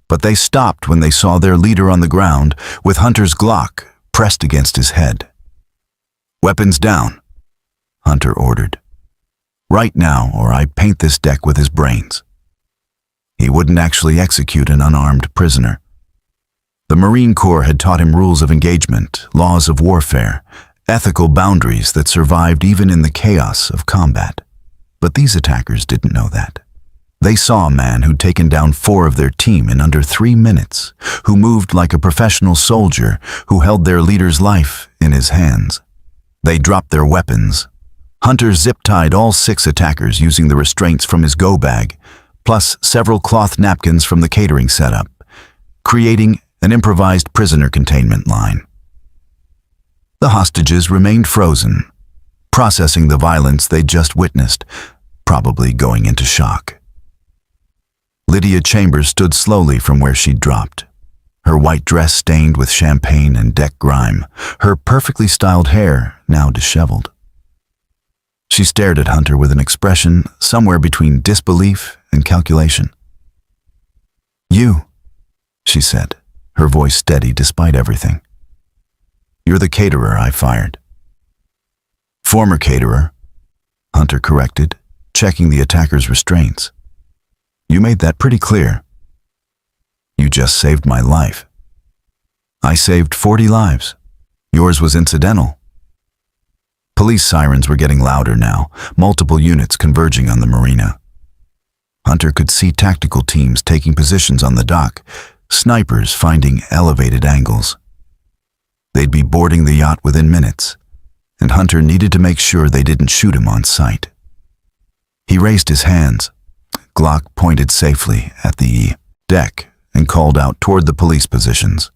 but they stopped when they saw their leader on the ground with Hunter's Glock pressed against his head. "Weapons down," Hunter ordered. "Right now, or I paint this deck with his brains." He wouldn't actually execute an unarmed prisoner. The Marine Corps had taught him rules of engagement, laws of warfare, ethical boundaries that survived even in the chaos of combat. But these attackers didn't know that. They saw a man who'd taken down 4 of their team in under 3 minutes, who moved like a professional soldier, who held their leader's life in his hands. They dropped their weapons. Hunter zip-tied all 6 attackers using the restraints from his go bag, plus several cloth napkins from the catering setup, creating an improvised prisoner containment line. The hostages remained frozen, processing the violence they'd just witnessed, probably going into shock. Lydia Chambers stood slowly from where she'd dropped, her white dress stained with champagne and deck grime, her perfectly styled hair now disheveled. She stared at Hunter with an expression somewhere between disbelief and calculation. "You," she said, her voice steady despite everything. "You're the caterer I fired." "Former caterer," Hunter corrected, checking the attacker's restraints. "You made that pretty clear." "You just saved my life." "I saved 40 lives. Yours was incidental." Police sirens were getting louder now, multiple units converging on the marina. Hunter could see tactical teams taking positions on the dock, snipers finding elevated angles. They'd be boarding the yacht within minutes, and Hunter needed to make sure they didn't shoot him on sight. He raised his hands, Glock pointed safely at the deck, and called out toward the police positions.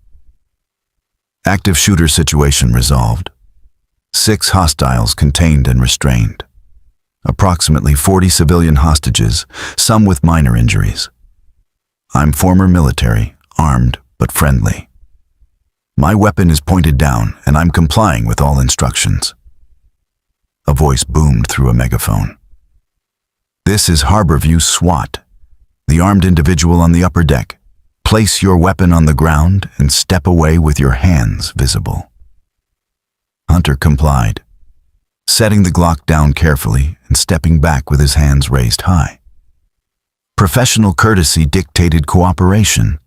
Active shooter situation resolved. 6 hostiles contained and restrained. Approximately 40 civilian hostages, some with minor injuries. I'm former military, armed but friendly. My weapon is pointed down and I'm complying with all instructions. A voice boomed through a megaphone. This is Harborview SWAT. The armed individual on the upper deck. Place your weapon on the ground and step away with your hands visible. Hunter complied, setting the Glock down carefully and stepping back with his hands raised high. Professional courtesy dictated cooperation.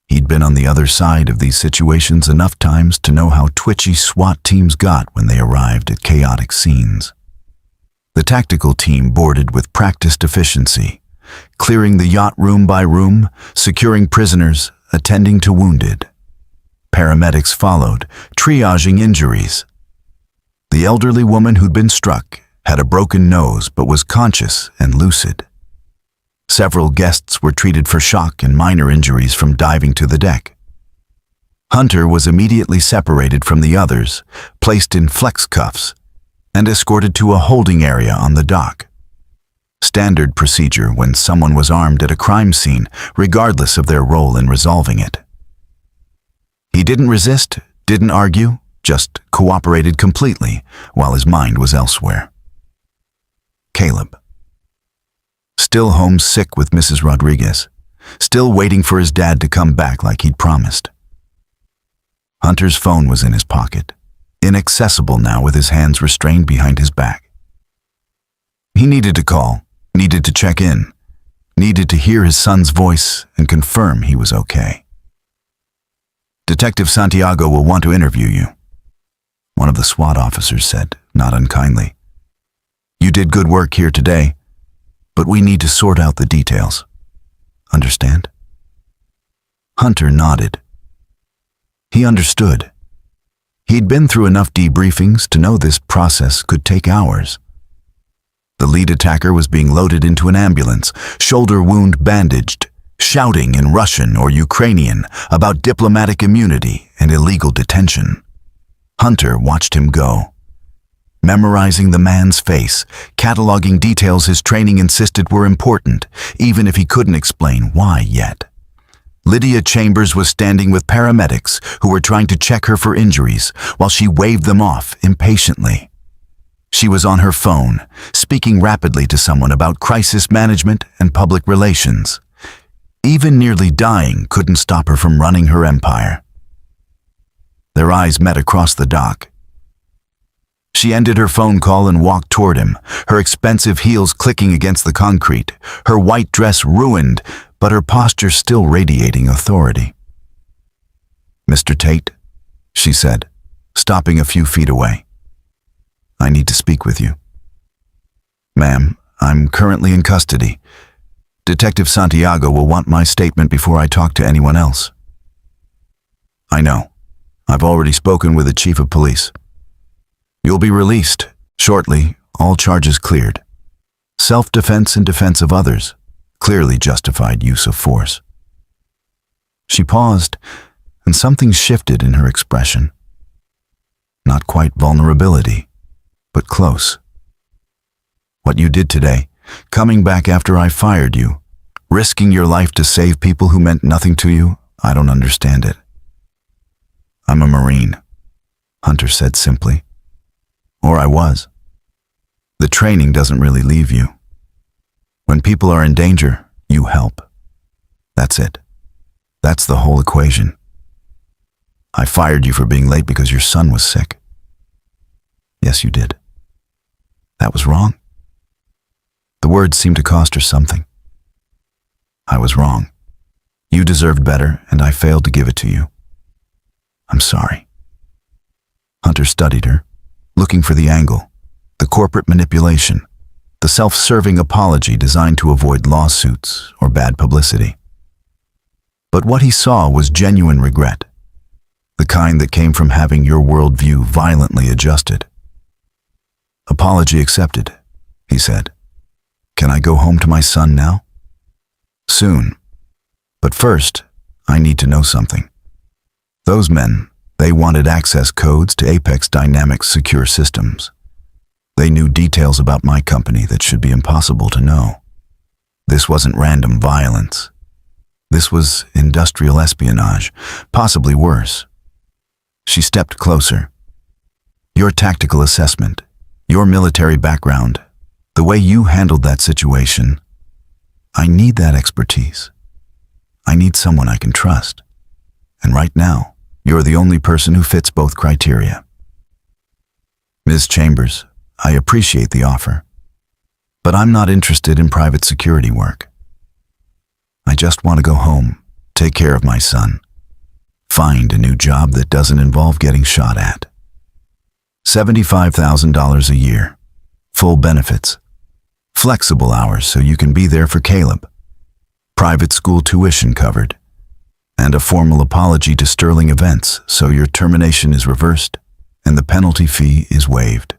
He'd been on the other side of these situations enough times to know how twitchy SWAT teams got when they arrived at chaotic scenes. The tactical team boarded with practiced efficiency, clearing the yacht room by room, securing prisoners, attending to wounded. Paramedics followed, triaging injuries. The elderly woman who'd been struck had a broken nose but was conscious and lucid. Several guests were treated for shock and minor injuries from diving to the deck. Hunter was immediately separated from the others, placed in flex cuffs, and escorted to a holding area on the dock. Standard procedure when someone was armed at a crime scene, regardless of their role in resolving it. He didn't resist, didn't argue, just cooperated completely while his mind was elsewhere. Caleb. Still homesick with Mrs. Rodriguez, still waiting for his dad to come back like he'd promised. Hunter's phone was in his pocket, inaccessible now with his hands restrained behind his back. He needed to call, needed to check in, needed to hear his son's voice and confirm he was okay. "Detective Santiago will want to interview you," one of the SWAT officers said, not unkindly. "You did good work here today, but we need to sort out the details. Understand?" Hunter nodded. He understood. He'd been through enough debriefings to know this process could take hours. The lead attacker was being loaded into an ambulance, shoulder wound bandaged, shouting in Russian or Ukrainian about diplomatic immunity and illegal detention. Hunter watched him go, memorizing the man's face, cataloging details his training insisted were important, even if he couldn't explain why yet. Lydia Chambers was standing with paramedics who were trying to check her for injuries while she waved them off impatiently. She was on her phone, speaking rapidly to someone about crisis management and public relations. Even nearly dying couldn't stop her from running her empire. Their eyes met across the dock. She ended her phone call and walked toward him, her expensive heels clicking against the concrete, her white dress ruined, but her posture still radiating authority. "Mr. Tate," she said, stopping a few feet away. "I need to speak with you." "Ma'am, I'm currently in custody. Detective Santiago will want my statement before I talk to anyone else." "I know. I've already spoken with the chief of police. You'll be released shortly, all charges cleared. Self-defense and defense of others, clearly justified use of force." She paused, and something shifted in her expression. Not quite vulnerability, but close. "What you did today, coming back after I fired you, risking your life to save people who meant nothing to you, I don't understand it." "I'm a Marine," Hunter said simply. "Or I was." The training doesn't really leave you. When people are in danger, you help. That's it. That's the whole equation. I fired you for being late because your son was sick. Yes, you did. That was wrong. The words seemed to cost her something. I was wrong. You deserved better, and I failed to give it to you. I'm sorry. Hunter studied her, looking for the angle, the corporate manipulation, the self-serving apology designed to avoid lawsuits or bad publicity. But what he saw was genuine regret, the kind that came from having your worldview violently adjusted. Apology accepted, he said. Can I go home to my son now? Soon. But first, I need to know something. Those men, they wanted access codes to Apex Dynamics' secure systems. They knew details about my company that should be impossible to know. This wasn't random violence. This was industrial espionage, possibly worse. She stepped closer. Your tactical assessment, your military background, the way you handled that situation, I need that expertise. I need someone I can trust. And right now, you're the only person who fits both criteria. Ms. Chambers, I appreciate the offer, but I'm not interested in private security work. I just want to go home, take care of my son, find a new job that doesn't involve getting shot at. $75,000 a year, full benefits, flexible hours so you can be there for Caleb, private school tuition covered, and a formal apology to Sterling Events so your termination is reversed and the penalty fee is waived.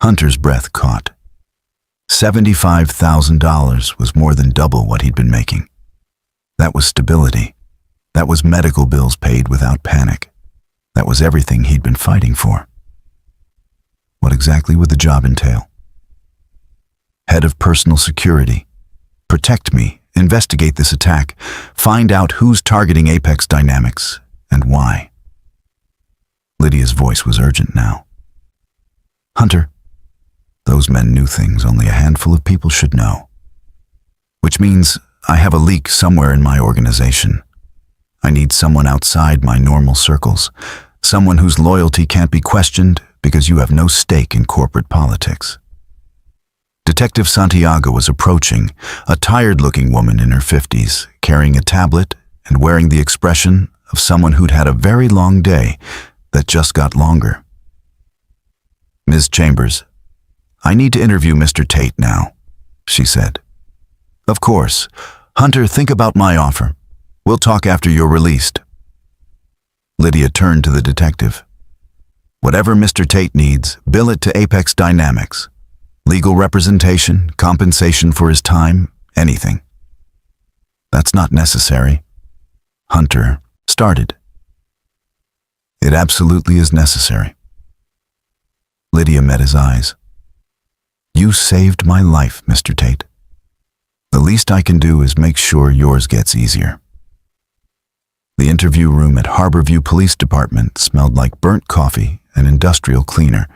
Hunter's breath caught. $75,000 was more than double what he'd been making. That was stability. That was medical bills paid without panic. That was everything he'd been fighting for. What exactly would the job entail? Head of personal security. Protect me, investigate this attack, find out who's targeting Apex Dynamics and why. Lydia's voice was urgent now. Hunter, those men knew things only a handful of people should know. Which means I have a leak somewhere in my organization. I need someone outside my normal circles, someone whose loyalty can't be questioned because you have no stake in corporate politics. Detective Santiago was approaching, a tired-looking woman in her 50s, carrying a tablet and wearing the expression of someone who'd had a very long day that just got longer. Ms. Chambers, I need to interview Mr. Tate now, she said. Of course. Hunter, think about my offer. We'll talk after you're released. Lydia turned to the detective. Whatever Mr. Tate needs, bill it to Apex Dynamics. Legal representation, compensation for his time, anything. That's not necessary. Hunter started. It absolutely is necessary. Lydia met his eyes. You saved my life, Mr. Tate. The least I can do is make sure yours gets easier. The interview room at Harborview Police Department smelled like burnt coffee and industrial cleaner,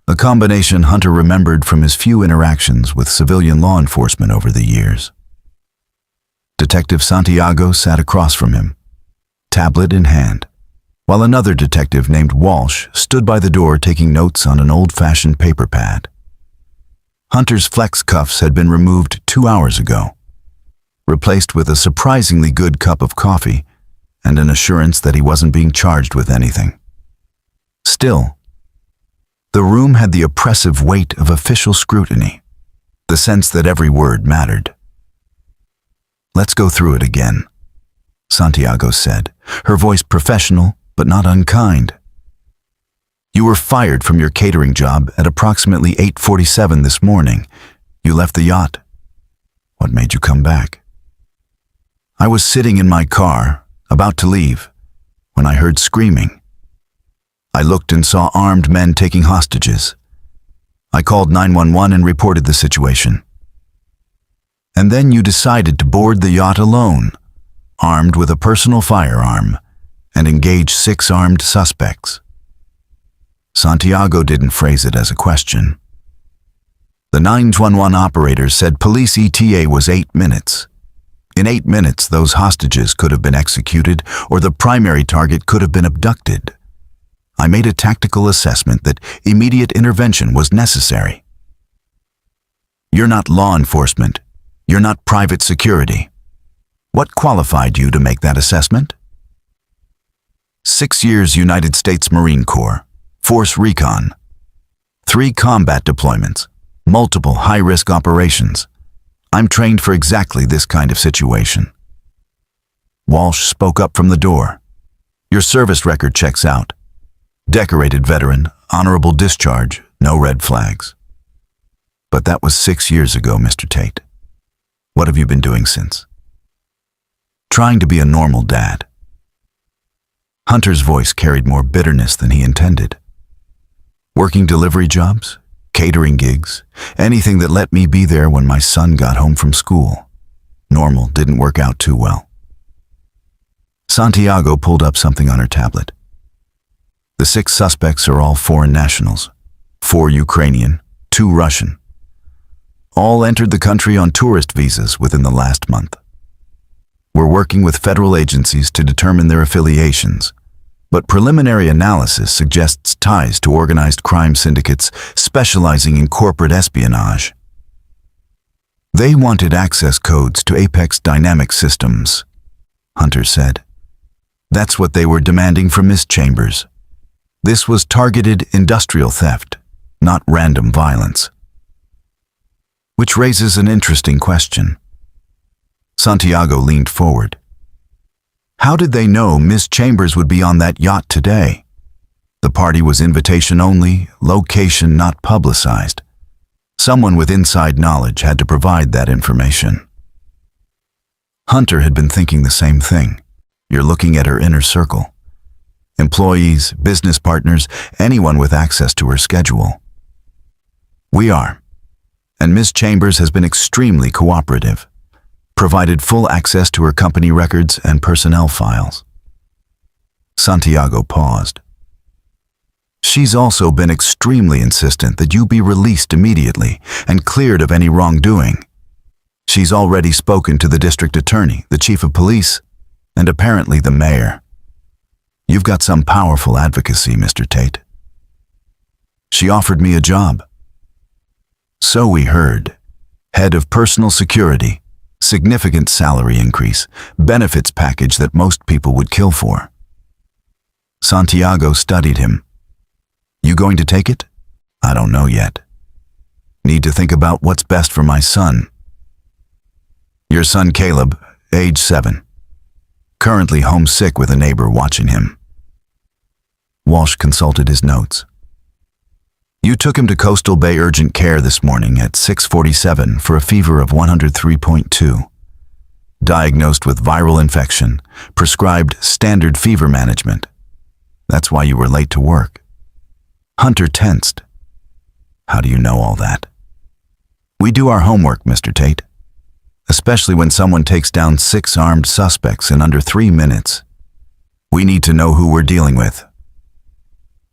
a combination Hunter remembered from his few interactions with civilian law enforcement over the years. Detective Santiago sat across from him, tablet in hand, while another detective named Walsh stood by the door taking notes on an old-fashioned paper pad. Hunter's flex cuffs had been removed 2 hours ago, replaced with a surprisingly good cup of coffee and an assurance that he wasn't being charged with anything. Still, the room had the oppressive weight of official scrutiny, the sense that every word mattered. Let's go through it again, Santiago said, her voice professional but not unkind. You were fired from your catering job at approximately 8:47 this morning. You left the yacht. What made you come back? I was sitting in my car, about to leave, when I heard screaming. I looked and saw armed men taking hostages. I called 911 and reported the situation. And then you decided to board the yacht alone, armed with a personal firearm, and engage 6 armed suspects. Santiago didn't phrase it as a question. The 911 operator said police ETA was 8 minutes. In 8 minutes, those hostages could have been executed or the primary target could have been abducted. I made a tactical assessment that immediate intervention was necessary. You're not law enforcement. You're not private security. What qualified you to make that assessment? 6 years United States Marine Corps, Force Recon, 3 combat deployments, multiple high-risk operations. I'm trained for exactly this kind of situation. Walsh spoke up from the door. Your service record checks out. Decorated veteran, honorable discharge, no red flags. But that was 6 years ago, Mr. Tate. What have you been doing since? Trying to be a normal dad. Hunter's voice carried more bitterness than he intended. Working delivery jobs, catering gigs, anything that let me be there when my son got home from school. Normal didn't work out too well. Santiago pulled up something on her tablet. The 6 suspects are all foreign nationals, 4 Ukrainian, 2 Russian. All entered the country on tourist visas within the last month. We're working with federal agencies to determine their affiliations, but preliminary analysis suggests ties to organized crime syndicates specializing in corporate espionage. They wanted access codes to Apex Dynamic Systems, Hunter said. That's what they were demanding from Miss Chambers. This was targeted industrial theft, not random violence. Which raises an interesting question. Santiago leaned forward. How did they know Miss Chambers would be on that yacht today? The party was invitation only, location not publicized. Someone with inside knowledge had to provide that information. Hunter had been thinking the same thing. You're looking at her inner circle. Employees, business partners, anyone with access to her schedule. We are. And Miss Chambers has been extremely cooperative. Provided full access to her company records and personnel files. Santiago paused. She's also been extremely insistent that you be released immediately and cleared of any wrongdoing. She's already spoken to the district attorney, the chief of police, and apparently the mayor. You've got some powerful advocacy, Mr. Tate. She offered me a job. So we heard. Head of personal security. Significant salary increase, benefits package that most people would kill for. Santiago studied him. You going to take it? I don't know yet. Need to think about what's best for my son. Your son Caleb, age 7. Currently homesick with a neighbor watching him. Walsh consulted his notes. You took him to Coastal Bay Urgent Care this morning at 6:47 for a fever of 103.2. Diagnosed with viral infection, prescribed standard fever management. That's why you were late to work. Hunter tensed. How do you know all that? We do our homework, Mr. Tate. Especially when someone takes down 6 armed suspects in under 3 minutes. We need to know who we're dealing with.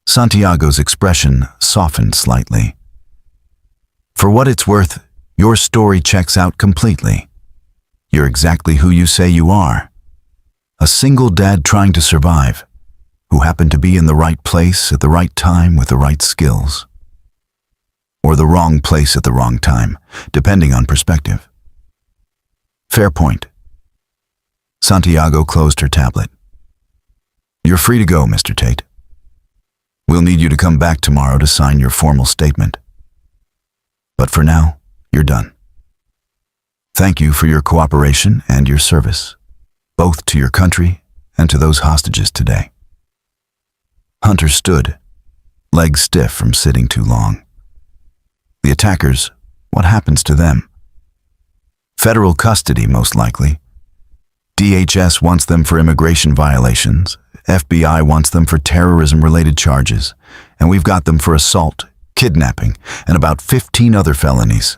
Santiago's expression softened slightly. For what it's worth, your story checks out completely. You're exactly who you say you are. A single dad trying to survive, who happened to be in the right place at the right time with the right skills. Or the wrong place at the wrong time, depending on perspective. Fair point. Santiago closed her tablet. You're free to go, Mr. Tate. We'll need you to come back tomorrow to sign your formal statement. But for now, you're done. Thank you for your cooperation and your service, both to your country and to those hostages today. Hunter stood, legs stiff from sitting too long. The attackers, what happens to them? Federal custody, most likely. DHS wants them for immigration violations. FBI wants them for terrorism-related charges, and we've got them for assault, kidnapping, and about 15 other felonies.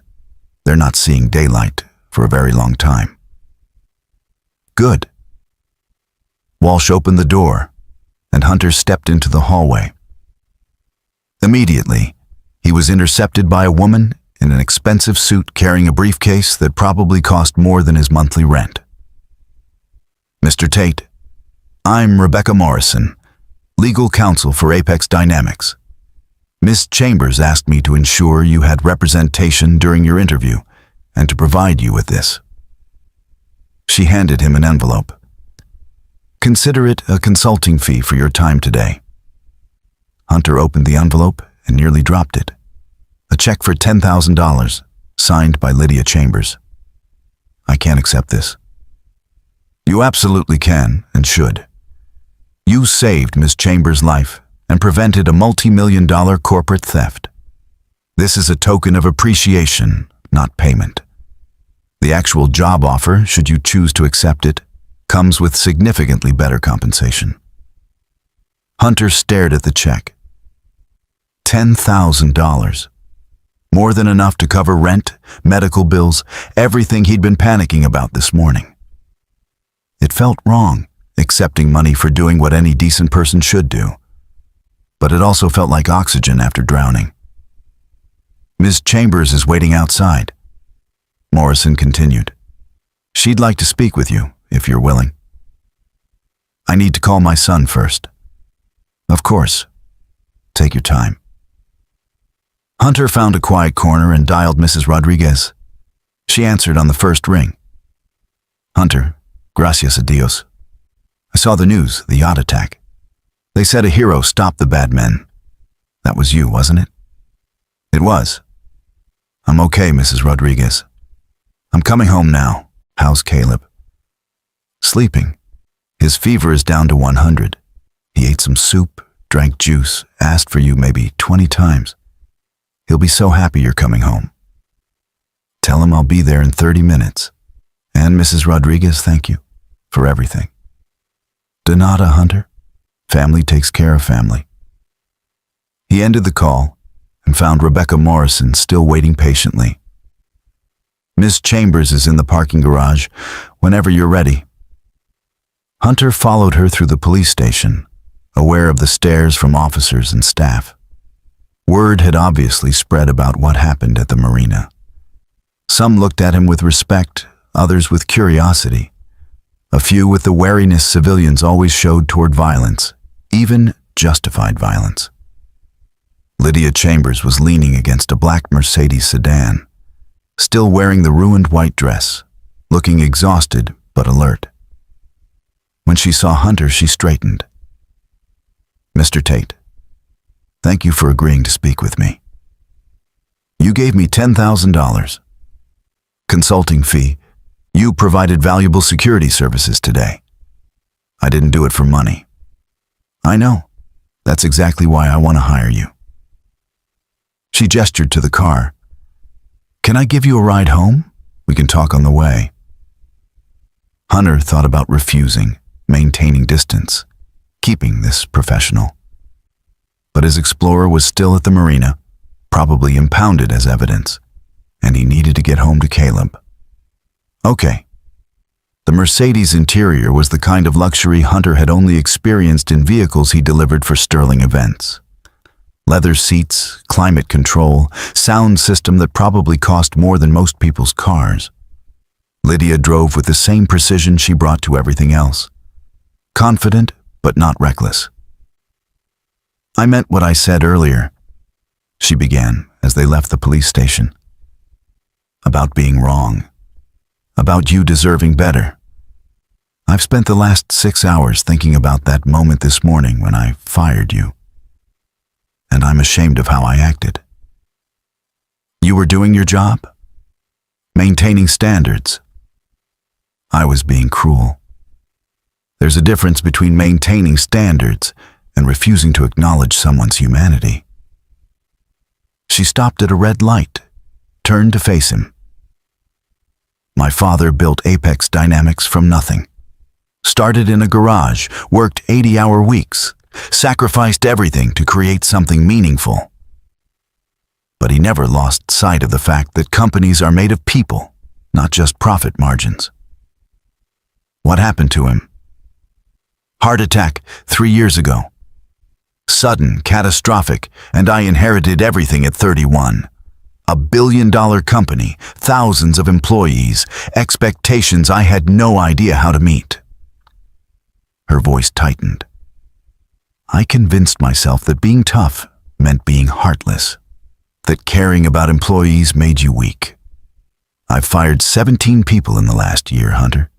They're not seeing daylight for a very long time. Good. Walsh opened the door, and Hunter stepped into the hallway. Immediately, he was intercepted by a woman in an expensive suit carrying a briefcase that probably cost more than his monthly rent. "Mr. Tate, I'm Rebecca Morrison, legal counsel for Apex Dynamics. Miss Chambers asked me to ensure you had representation during your interview and to provide you with this." She handed him an envelope. "Consider it a consulting fee for your time today." Hunter opened the envelope and nearly dropped it. A check for $10,000, signed by Lydia Chambers. "I can't accept this." "You absolutely can and should. You saved Miss Chambers' life and prevented a multi-million-dollar corporate theft. This is a token of appreciation, not payment. The actual job offer, should you choose to accept it, comes with significantly better compensation." Hunter stared at the check. $10,000. More than enough to cover rent, medical bills, everything he'd been panicking about this morning. It felt wrong, accepting money for doing what any decent person should do. But it also felt like oxygen after drowning. "Ms. Chambers is waiting outside," Morrison continued. "She'd like to speak with you, if you're willing." "I need to call my son first." "Of course. Take your time." Hunter found a quiet corner and dialed Mrs. Rodriguez. She answered on the first ring. "Hunter, gracias a Dios. I saw the news, the yacht attack. They said a hero stopped the bad men. That was you, wasn't it?" "It was." "I'm okay, Mrs. Rodriguez. I'm coming home now. How's Caleb?" "Sleeping. His fever is down to 100. He ate some soup, drank juice, asked for you maybe 20 times. He'll be so happy you're coming home. Tell him I'll be there in 30 minutes. And Mrs. Rodriguez, thank you for everything." "De nada, Hunter. Family takes care of family." He ended the call and found Rebecca Morrison still waiting patiently. "Miss Chambers is in the parking garage. Whenever you're ready." Hunter followed her through the police station, aware of the stares from officers and staff. Word had obviously spread about what happened at the marina. Some looked at him with respect, others with curiosity. A few with the wariness civilians always showed toward violence, even justified violence. Lydia Chambers was leaning against a black Mercedes sedan, still wearing the ruined white dress, looking exhausted but alert. When she saw Hunter, she straightened. "Mr. Tate, thank you for agreeing to speak with me. You gave me $10,000. Consulting fee. You provided valuable security services today. I didn't do it for money. I know. That's exactly why I want to hire you." She gestured to the car. "Can I give you a ride home? We can talk on the way." Hunter thought about refusing, maintaining distance, keeping this professional. But his Explorer was still at the marina, probably impounded as evidence, and he needed to get home to Caleb. Okay. The Mercedes interior was the kind of luxury Hunter had only experienced in vehicles he delivered for Sterling events. Leather seats, climate control, sound system that probably cost more than most people's cars. Lydia drove with the same precision she brought to everything else. Confident, but not reckless. "I meant what I said earlier," she began as they left the police station. "About being wrong. About you deserving better. I've spent the last 6 hours thinking about that moment this morning when I fired you. And I'm ashamed of how I acted. You were doing your job, maintaining standards. I was being cruel. There's a difference between maintaining standards and refusing to acknowledge someone's humanity." She stopped at a red light, turned to face him. "My father built Apex Dynamics from nothing. Started in a garage, worked 80-hour weeks, sacrificed everything to create something meaningful. But he never lost sight of the fact that companies are made of people, not just profit margins." "What happened to him?" "Heart attack 3 years ago. Sudden, catastrophic, and I inherited everything at 31. $1 billion company, thousands of employees, expectations I had no idea how to meet. Her voice tightened. I convinced myself that being tough meant being heartless, that caring about employees made you weak. I've fired 17 people in the last year, Hunter.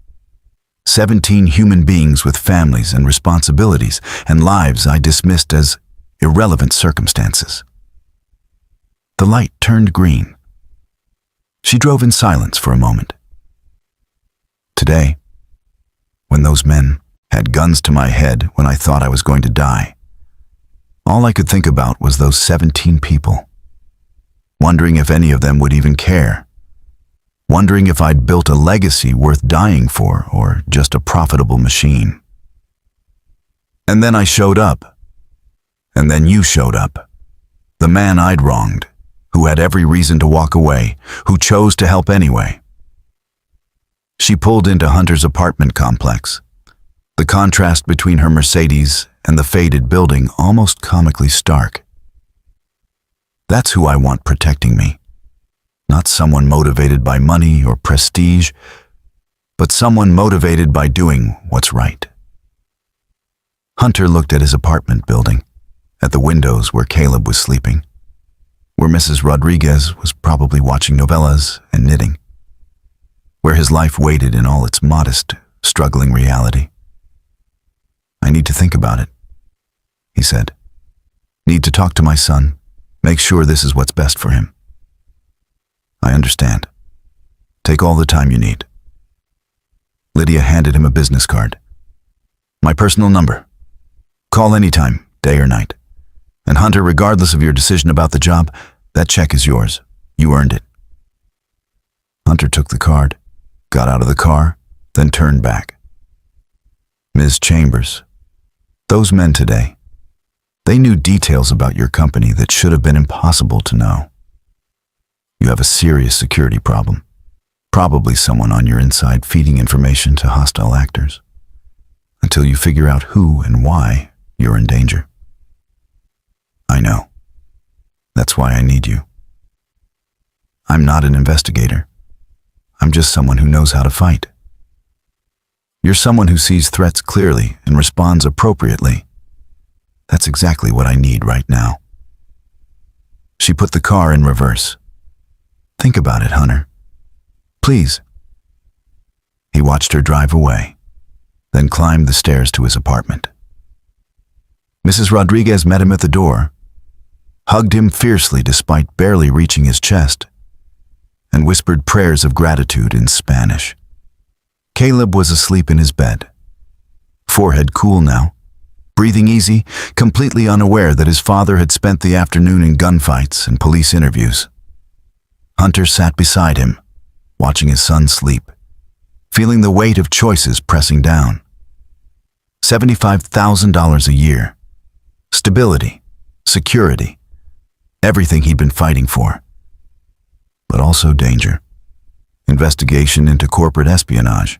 17 human beings with families and responsibilities and lives I dismissed as irrelevant circumstances. The light turned green. She drove in silence for a moment. Today, when those men had guns to my head when I thought I was going to die, all I could think about was those 17 people, wondering if any of them would even care, wondering if I'd built a legacy worth dying for or just a profitable machine. And then I showed up. And then you showed up. The man I'd wronged, who had every reason to walk away, who chose to help anyway. She pulled into Hunter's apartment complex. The contrast between her Mercedes and the faded building almost comically stark. That's who I want protecting me. Not someone motivated by money or prestige, but someone motivated by doing what's right. Hunter looked at his apartment building, at the windows where Caleb was sleeping, where Mrs. Rodriguez was probably watching novellas and knitting, where his life waited in all its modest, struggling reality. I need to think about it, he said. Need to talk to my son, make sure this is what's best for him. I understand. Take all the time you need. Lydia handed him a business card. My personal number. Call anytime, day or night. And Hunter, regardless of your decision about the job, that check is yours. You earned it. Hunter took the card, got out of the car, then turned back. Ms. Chambers, those men today, they knew details about your company that should have been impossible to know. You have a serious security problem. Probably someone on your inside feeding information to hostile actors. Until you figure out who and why you're in danger. I know. That's why I need you. I'm not an investigator. I'm just someone who knows how to fight. You're someone who sees threats clearly and responds appropriately. That's exactly what I need right now. She put the car in reverse. Think about it, Hunter. Please. He watched her drive away, then climbed the stairs to his apartment. Mrs. Rodriguez met him at the door, hugged him fiercely despite barely reaching his chest, and whispered prayers of gratitude in Spanish. Caleb was asleep in his bed, forehead cool now, breathing easy, completely unaware that his father had spent the afternoon in gunfights and police interviews. Hunter sat beside him, watching his son sleep, feeling the weight of choices pressing down. $75,000 a year. Stability, security, everything he'd been fighting for. But also danger. Investigation into corporate espionage.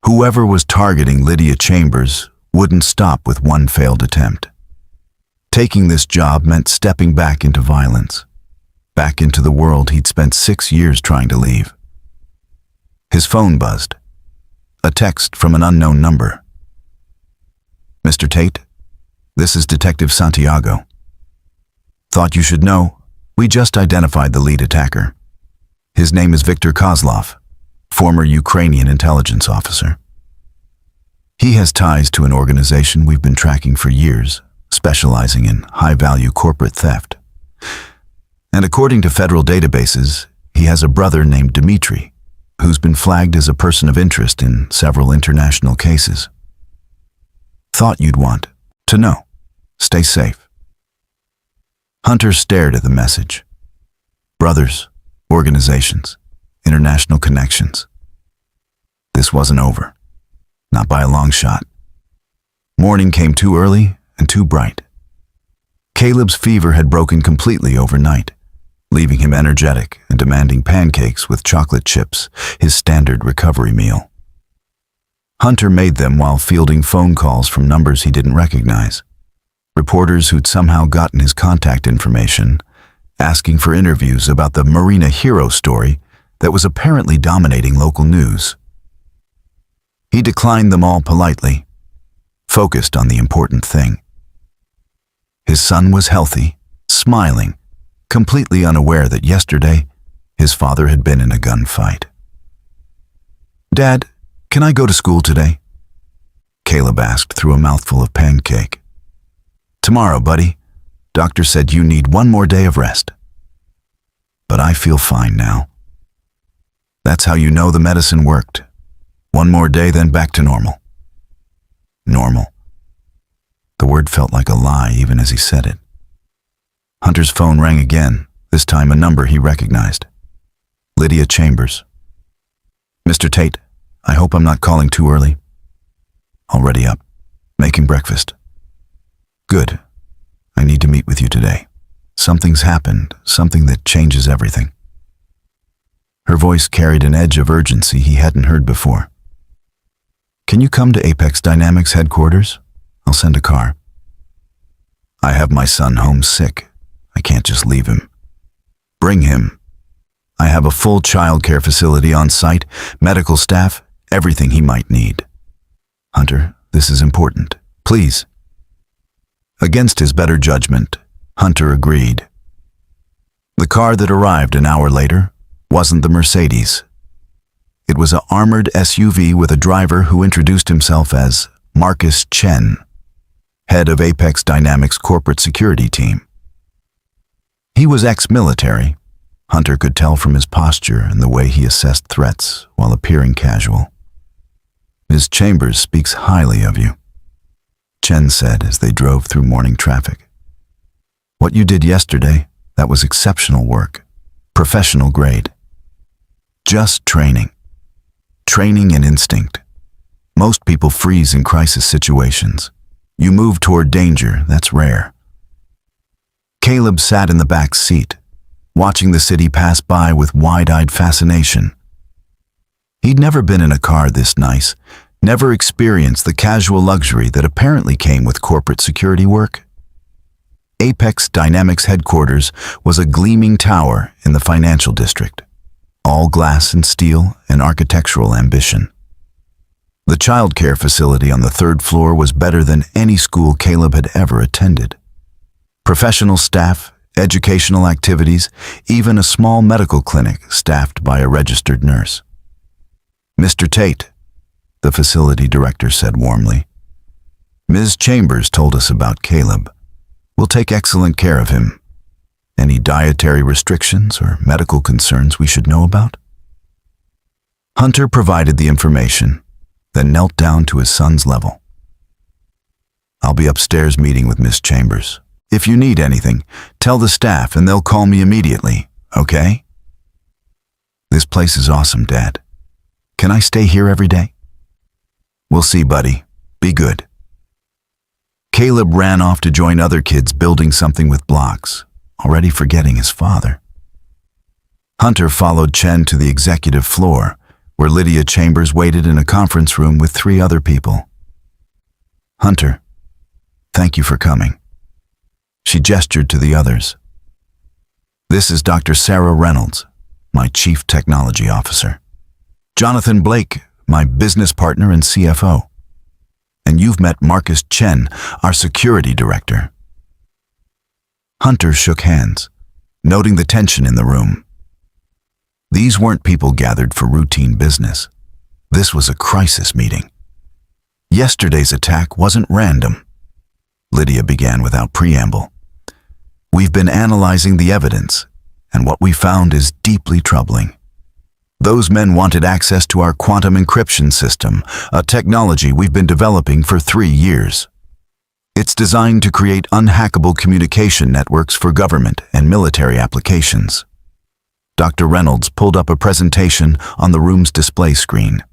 Whoever was targeting Lydia Chambers wouldn't stop with one failed attempt. Taking this job meant stepping back into violence, back into the world he'd spent 6 years trying to leave. His phone buzzed. A text from an unknown number. Mr. Tate, this is Detective Santiago. Thought you should know, we just identified the lead attacker. His name is Viktor Kozlov, former Ukrainian intelligence officer. He has ties to an organization we've been tracking for years, specializing in high-value corporate theft. And according to federal databases, he has a brother named Dmitry, who's been flagged as a person of interest in several international cases. Thought you'd want to know. Stay safe. Hunter stared at the message. Brothers, organizations, international connections. This wasn't over. Not by a long shot. Morning came too early and too bright. Caleb's fever had broken completely overnight, leaving him energetic and demanding pancakes with chocolate chips, his standard recovery meal. Hunter made them while fielding phone calls from numbers he didn't recognize, reporters who'd somehow gotten his contact information asking for interviews about the Marina hero story that was apparently dominating local news. He declined them all politely, focused on the important thing. His son was healthy, smiling, completely unaware that yesterday his father had been in a gunfight. "Dad, can I go to school today?" Caleb asked through a mouthful of pancake. "Tomorrow, buddy. Doctor said you need one more day of rest." "But I feel fine now." "That's how you know the medicine worked. One more day, then back to normal." Normal. The word felt like a lie even as he said it. Hunter's phone rang again, this time a number he recognized. Lydia Chambers. "Mr. Tate, I hope I'm not calling too early." "Already up. Making breakfast." "Good. I need to meet with you today. Something's happened, something that changes everything." Her voice carried an edge of urgency he hadn't heard before. "Can you come to Apex Dynamics headquarters? I'll send a car." "I have my son home sick. I can't just leave him." "Bring him. I have a full childcare facility on site, medical staff, everything he might need." "Hunter, this is important. Please." Against his better judgment, Hunter agreed. The car that arrived an hour later wasn't the Mercedes. It was an armored SUV with a driver who introduced himself as Marcus Chen, head of Apex Dynamics' corporate security team. He was ex-military. Hunter could tell from his posture and the way he assessed threats while appearing casual. "Ms. Chambers speaks highly of you," Chen said as they drove through morning traffic. "What you did yesterday, that was exceptional work, professional grade. Just training. Training and instinct. Most people freeze in crisis situations. You move toward danger, that's rare." Caleb sat in the back seat, watching the city pass by with wide-eyed fascination. He'd never been in a car this nice, never experienced the casual luxury that apparently came with corporate security work. Apex Dynamics headquarters was a gleaming tower in the financial district, all glass and steel and architectural ambition. The childcare facility on the third floor was better than any school Caleb had ever attended. Professional staff, educational activities, even a small medical clinic staffed by a registered nurse. "Mr. Tate," the facility director said warmly. "Ms. Chambers told us about Caleb. We'll take excellent care of him. Any dietary restrictions or medical concerns we should know about?" Hunter provided the information, then knelt down to his son's level. "I'll be upstairs meeting with Miss Chambers. If you need anything, tell the staff and they'll call me immediately, okay?" "This place is awesome, Dad. Can I stay here every day?" "We'll see, buddy. Be good." Caleb ran off to join other kids building something with blocks, already forgetting his father. Hunter followed Chen to the executive floor, where Lydia Chambers waited in a conference room with 3 other people. "Hunter, thank you for coming." She gestured to the others. "This is Dr. Sarah Reynolds, my Chief Technology Officer. Jonathan Blake, my business partner and CFO. And you've met Marcus Chen, our Security Director." Hunter shook hands, noting the tension in the room. These weren't people gathered for routine business. This was a crisis meeting. Yesterday's attack wasn't random. Lydia began without preamble. "We've been analyzing the evidence, and what we found is deeply troubling. Those men wanted access to our quantum encryption system, a technology we've been developing for 3 years. It's designed to create unhackable communication networks for government and military applications." Dr. Reynolds pulled up a presentation on the room's display screen.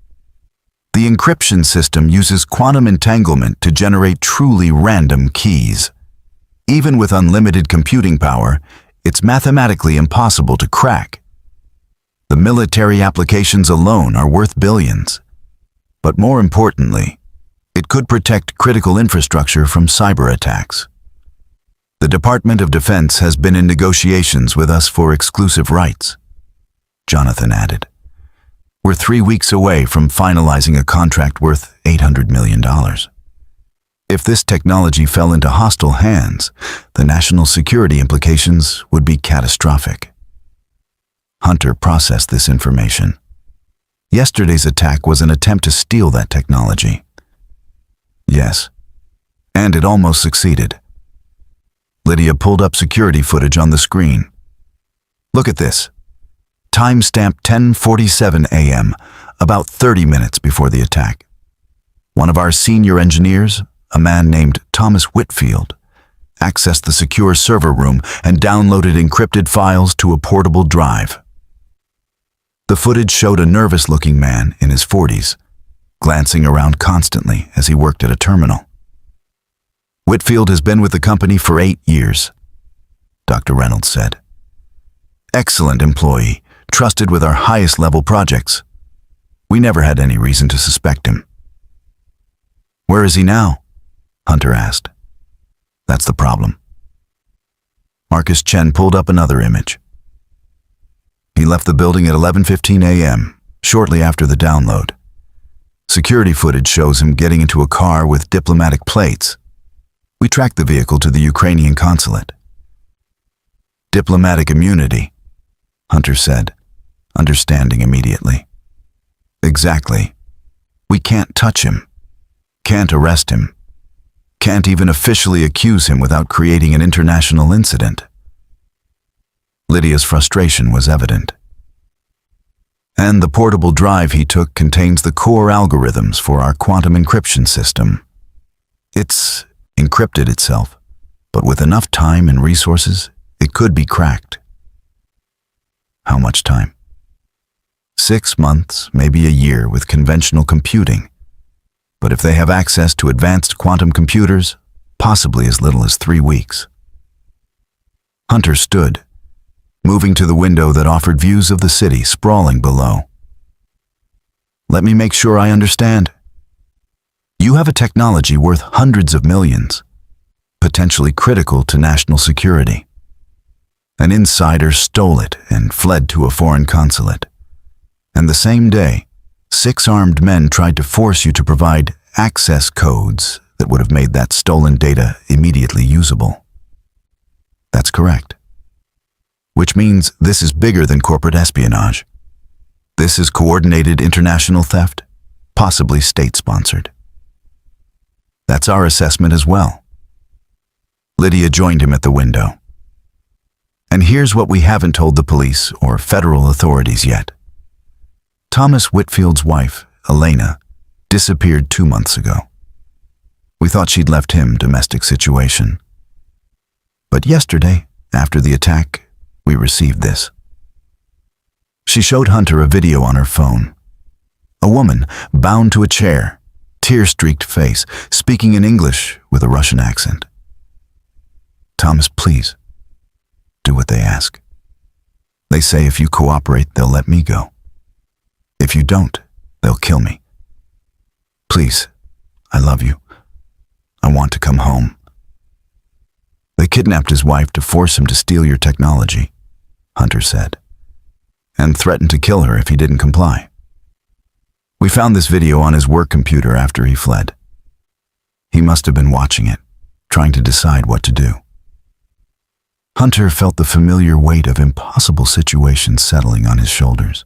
"The encryption system uses quantum entanglement to generate truly random keys. Even with unlimited computing power, it's mathematically impossible to crack. The military applications alone are worth billions. But more importantly, it could protect critical infrastructure from cyber attacks. The Department of Defense has been in negotiations with us for exclusive rights, Jonathan added. We're 3 weeks away from finalizing a contract worth $800 million. If this technology fell into hostile hands, the national security implications would be catastrophic. Hunter processed this information. Yesterday's attack was an attempt to steal that technology. Yes, and it almost succeeded. Lydia pulled up security footage on the screen. Look at this. Timestamp 10:47 a.m., about 30 minutes before the attack. One of our senior engineers, a man named Thomas Whitfield, accessed the secure server room and downloaded encrypted files to a portable drive. The footage showed a nervous-looking man in his 40s, glancing around constantly as he worked at a terminal. Whitfield has been with the company for 8 years, Dr. Reynolds said. Excellent employee, trusted with our highest-level projects. We never had any reason to suspect him. Where is he now? Hunter asked. That's the problem. Marcus Chen pulled up another image. He left the building at 11:15 a.m., shortly after the download. Security footage shows him getting into a car with diplomatic plates. We tracked the vehicle to the Ukrainian consulate. Diplomatic immunity, Hunter said, understanding immediately. Exactly. We can't touch him, can't arrest him, can't even officially accuse him without creating an international incident. Lydia's frustration was evident. And the portable drive he took contains the core algorithms for our quantum encryption system. It's encrypted itself, but with enough time and resources, it could be cracked. How much time? 6 months, maybe a year with conventional computing. But if they have access to advanced quantum computers, possibly as little as 3 weeks. Hunter stood, moving to the window that offered views of the city sprawling below. Let me make sure I understand. You have a technology worth hundreds of millions, potentially critical to national security. An insider stole it and fled to a foreign consulate. And the same day, 6 armed men tried to force you to provide access codes that would have made that stolen data immediately usable. That's correct. Which means this is bigger than corporate espionage. This is coordinated international theft, possibly state-sponsored. That's our assessment as well. Lydia joined him at the window. And here's what we haven't told the police or federal authorities yet. Thomas Whitfield's wife, Elena, disappeared 2 months ago. We thought she'd left him domestic situation. But yesterday, after the attack, we received this. She showed Hunter a video on her phone. A woman bound to a chair, tear-streaked face, speaking in English with a Russian accent. Thomas, please, do what they ask. They say if you cooperate, they'll let me go. If you don't, they'll kill me. Please, I love you. I want to come home. They kidnapped his wife to force him to steal your technology, Hunter said, and threatened to kill her if he didn't comply. We found this video on his work computer after he fled. He must have been watching it, trying to decide what to do. Hunter felt the familiar weight of impossible situations settling on his shoulders.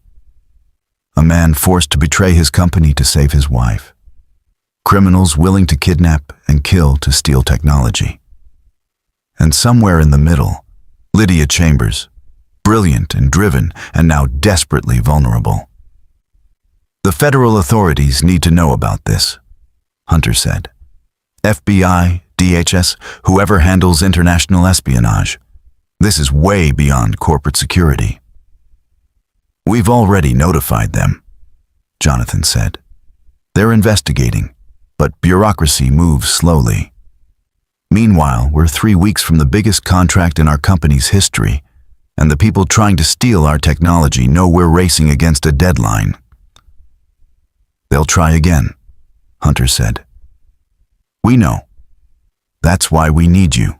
A man forced to betray his company to save his wife. Criminals willing to kidnap and kill to steal technology. And somewhere in the middle, Lydia Chambers, brilliant and driven, and now desperately vulnerable. The federal authorities need to know about this, Hunter said. FBI, DHS, whoever handles international espionage. This is way beyond corporate security. We've already notified them, Jonathan said. They're investigating, but bureaucracy moves slowly. Meanwhile, we're 3 weeks from the biggest contract in our company's history, and the people trying to steal our technology know we're racing against a deadline. They'll try again, Hunter said. We know. That's why we need you.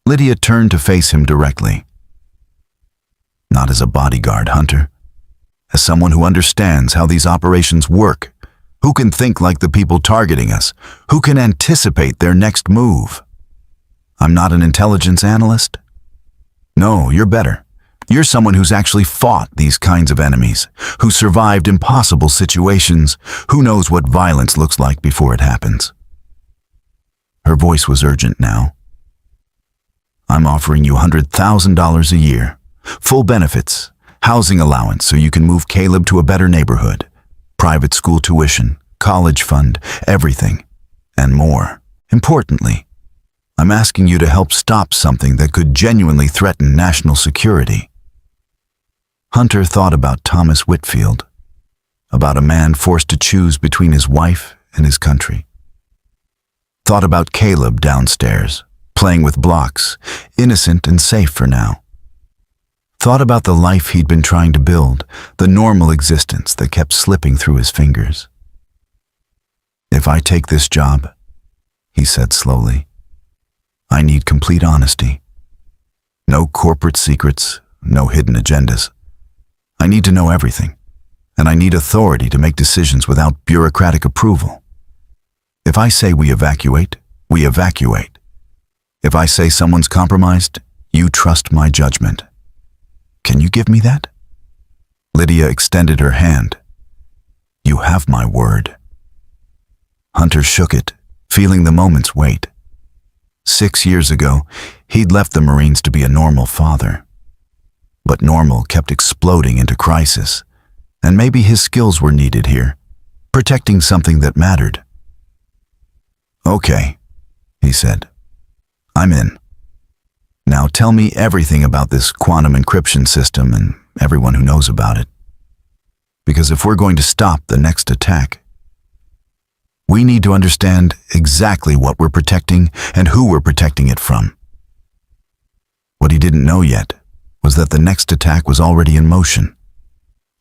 Lydia turned to face him directly. Not as a bodyguard, Hunter. As someone who understands how these operations work, who can think like the people targeting us, who can anticipate their next move. I'm not an intelligence analyst. No, you're better. You're someone who's actually fought these kinds of enemies, who survived impossible situations, who knows what violence looks like before it happens. Her voice was urgent now. I'm offering you $100,000 a year, full benefits, housing allowance so you can move Caleb to a better neighborhood, private school tuition, college fund, everything, and more. Importantly, I'm asking you to help stop something that could genuinely threaten national security. Hunter thought about Thomas Whitfield, about a man forced to choose between his wife and his country. Thought about Caleb downstairs, playing with blocks, innocent and safe for now. Thought about the life he'd been trying to build, the normal existence that kept slipping through his fingers. If I take this job, he said slowly, I need complete honesty. No corporate secrets, no hidden agendas. I need to know everything, and I need authority to make decisions without bureaucratic approval. If I say we evacuate, we evacuate. If I say someone's compromised, you trust my judgment. Can you give me that? Lydia extended her hand. You have my word. Hunter shook it, feeling the moment's weight. 6 years ago, he'd left the Marines to be a normal father. But normal kept exploding into crisis, and maybe his skills were needed here, protecting something that mattered. Okay, he said. I'm in. Now tell me everything about this quantum encryption system and everyone who knows about it. Because if we're going to stop the next attack, we need to understand exactly what we're protecting and who we're protecting it from. What he didn't know yet was that the next attack was already in motion,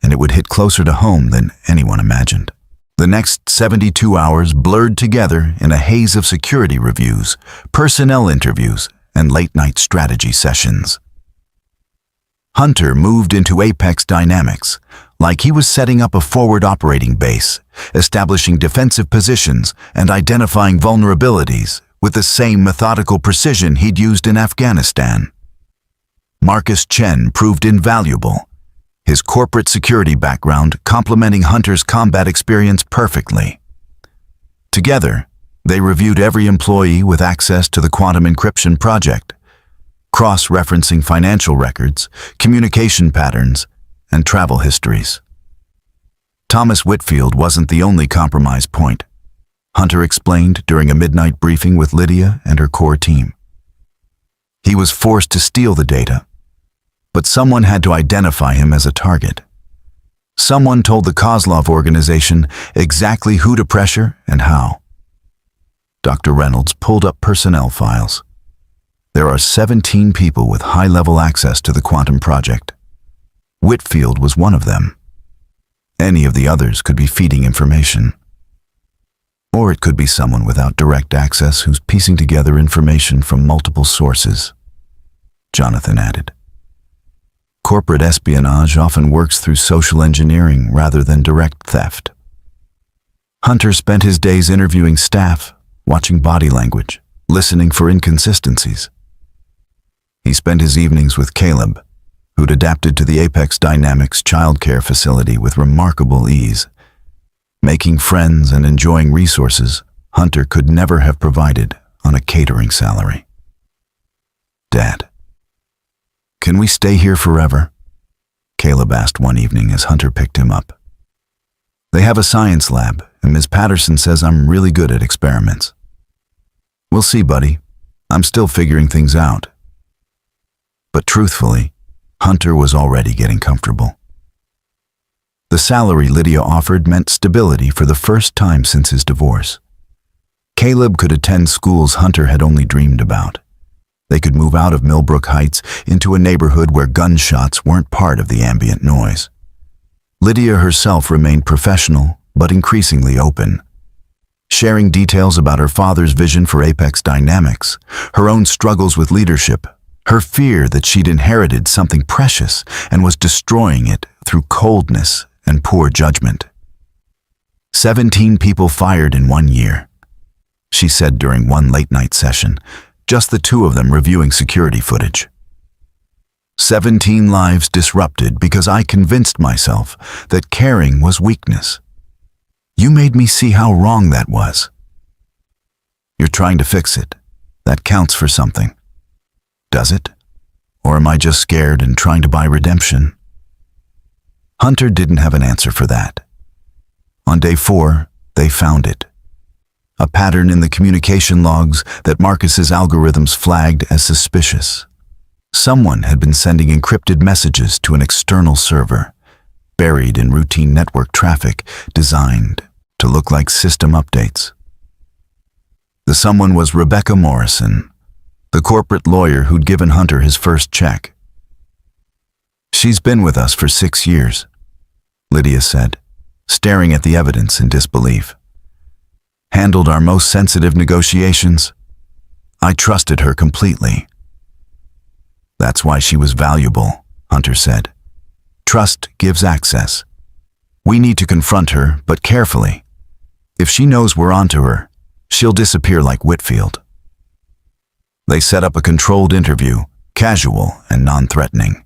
and it would hit closer to home than anyone imagined. The next 72 hours blurred together in a haze of security reviews, personnel interviews, and late-night strategy sessions. Hunter moved into Apex Dynamics like he was setting up a forward operating base, establishing defensive positions and identifying vulnerabilities with the same methodical precision he'd used in Afghanistan. Marcus Chen proved invaluable, his corporate security background complementing Hunter's combat experience perfectly. Together, they reviewed every employee with access to the quantum encryption project, cross-referencing financial records, communication patterns, and travel histories. Thomas Whitfield wasn't the only compromise point, Hunter explained during a midnight briefing with Lydia and her core team. He was forced to steal the data, but someone had to identify him as a target. Someone told the Kozlov organization exactly who to pressure and how. Dr. Reynolds pulled up personnel files. There are 17 people with high-level access to the quantum project. Whitfield was one of them. Any of the others could be feeding information. Or it could be someone without direct access who's piecing together information from multiple sources, Jonathan added. Corporate espionage often works through social engineering rather than direct theft. Hunter spent his days interviewing staff, watching body language, listening for inconsistencies. He spent his evenings with Caleb, who'd adapted to the Apex Dynamics childcare facility with remarkable ease, making friends and enjoying resources Hunter could never have provided on a catering salary. Dad, can we stay here forever? Caleb asked one evening as Hunter picked him up. They have a science lab, and Ms. Patterson says I'm really good at experiments. We'll see, buddy. I'm still figuring things out. But truthfully, Hunter was already getting comfortable. The salary Lydia offered meant stability for the first time since his divorce. Caleb could attend schools Hunter had only dreamed about. They could move out of Millbrook Heights into a neighborhood where gunshots weren't part of the ambient noise. Lydia herself remained professional, but increasingly open. sharing details about her father's vision for Apex Dynamics, her own struggles with leadership, her fear that she'd inherited something precious and was destroying it through coldness and poor judgment. 17 people fired in 1 year, she said during one late-night session, just the two of them reviewing security footage. 17 lives disrupted because I convinced myself that caring was weakness. You made me see how wrong that was. You're trying to fix it. That counts for something. Does it? Or am I just scared and trying to buy redemption? Hunter didn't have an answer for that. On day 4, they found it. A pattern in the communication logs that Marcus's algorithms flagged as suspicious. Someone had been sending encrypted messages to an external server, buried in routine network traffic designed to look like system updates. The someone was Rebecca Morrison, the corporate lawyer who'd given Hunter his first check. She's been with us for 6 years, Lydia said, staring at the evidence in disbelief. Handled our most sensitive negotiations. I trusted her completely. That's why she was valuable, Hunter said. Trust gives access. We need to confront her, but carefully. If she knows we're onto her, she'll disappear like Whitfield. They set up a controlled interview, casual and non-threatening.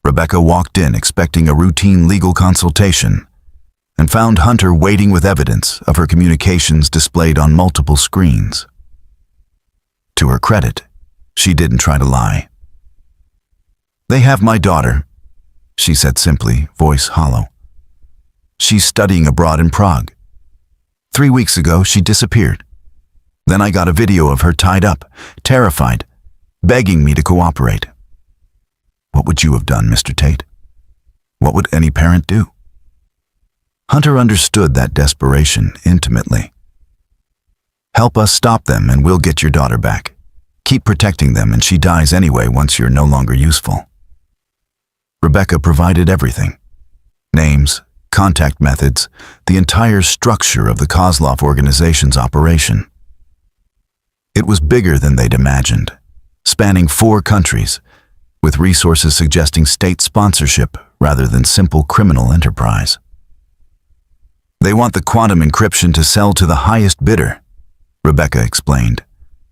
Rebecca walked in expecting a routine legal consultation and found Hunter waiting with evidence of her communications displayed on multiple screens. To her credit, she didn't try to lie. They have my daughter, she said simply, voice hollow. She's studying abroad in Prague. 3 weeks ago, she disappeared. Then I got a video of her tied up, terrified, begging me to cooperate. What would you have done, Mr. Tate? What would any parent do? Hunter understood that desperation intimately. Help us stop them and we'll get your daughter back. Keep protecting them and she dies anyway once you're no longer useful. Rebecca provided everything. Names, contact methods, the entire structure of the Kozlov organization's operation. It was bigger than they'd imagined, spanning 4 countries, with resources suggesting state sponsorship rather than simple criminal enterprise. They want the quantum encryption to sell to the highest bidder, Rebecca explained.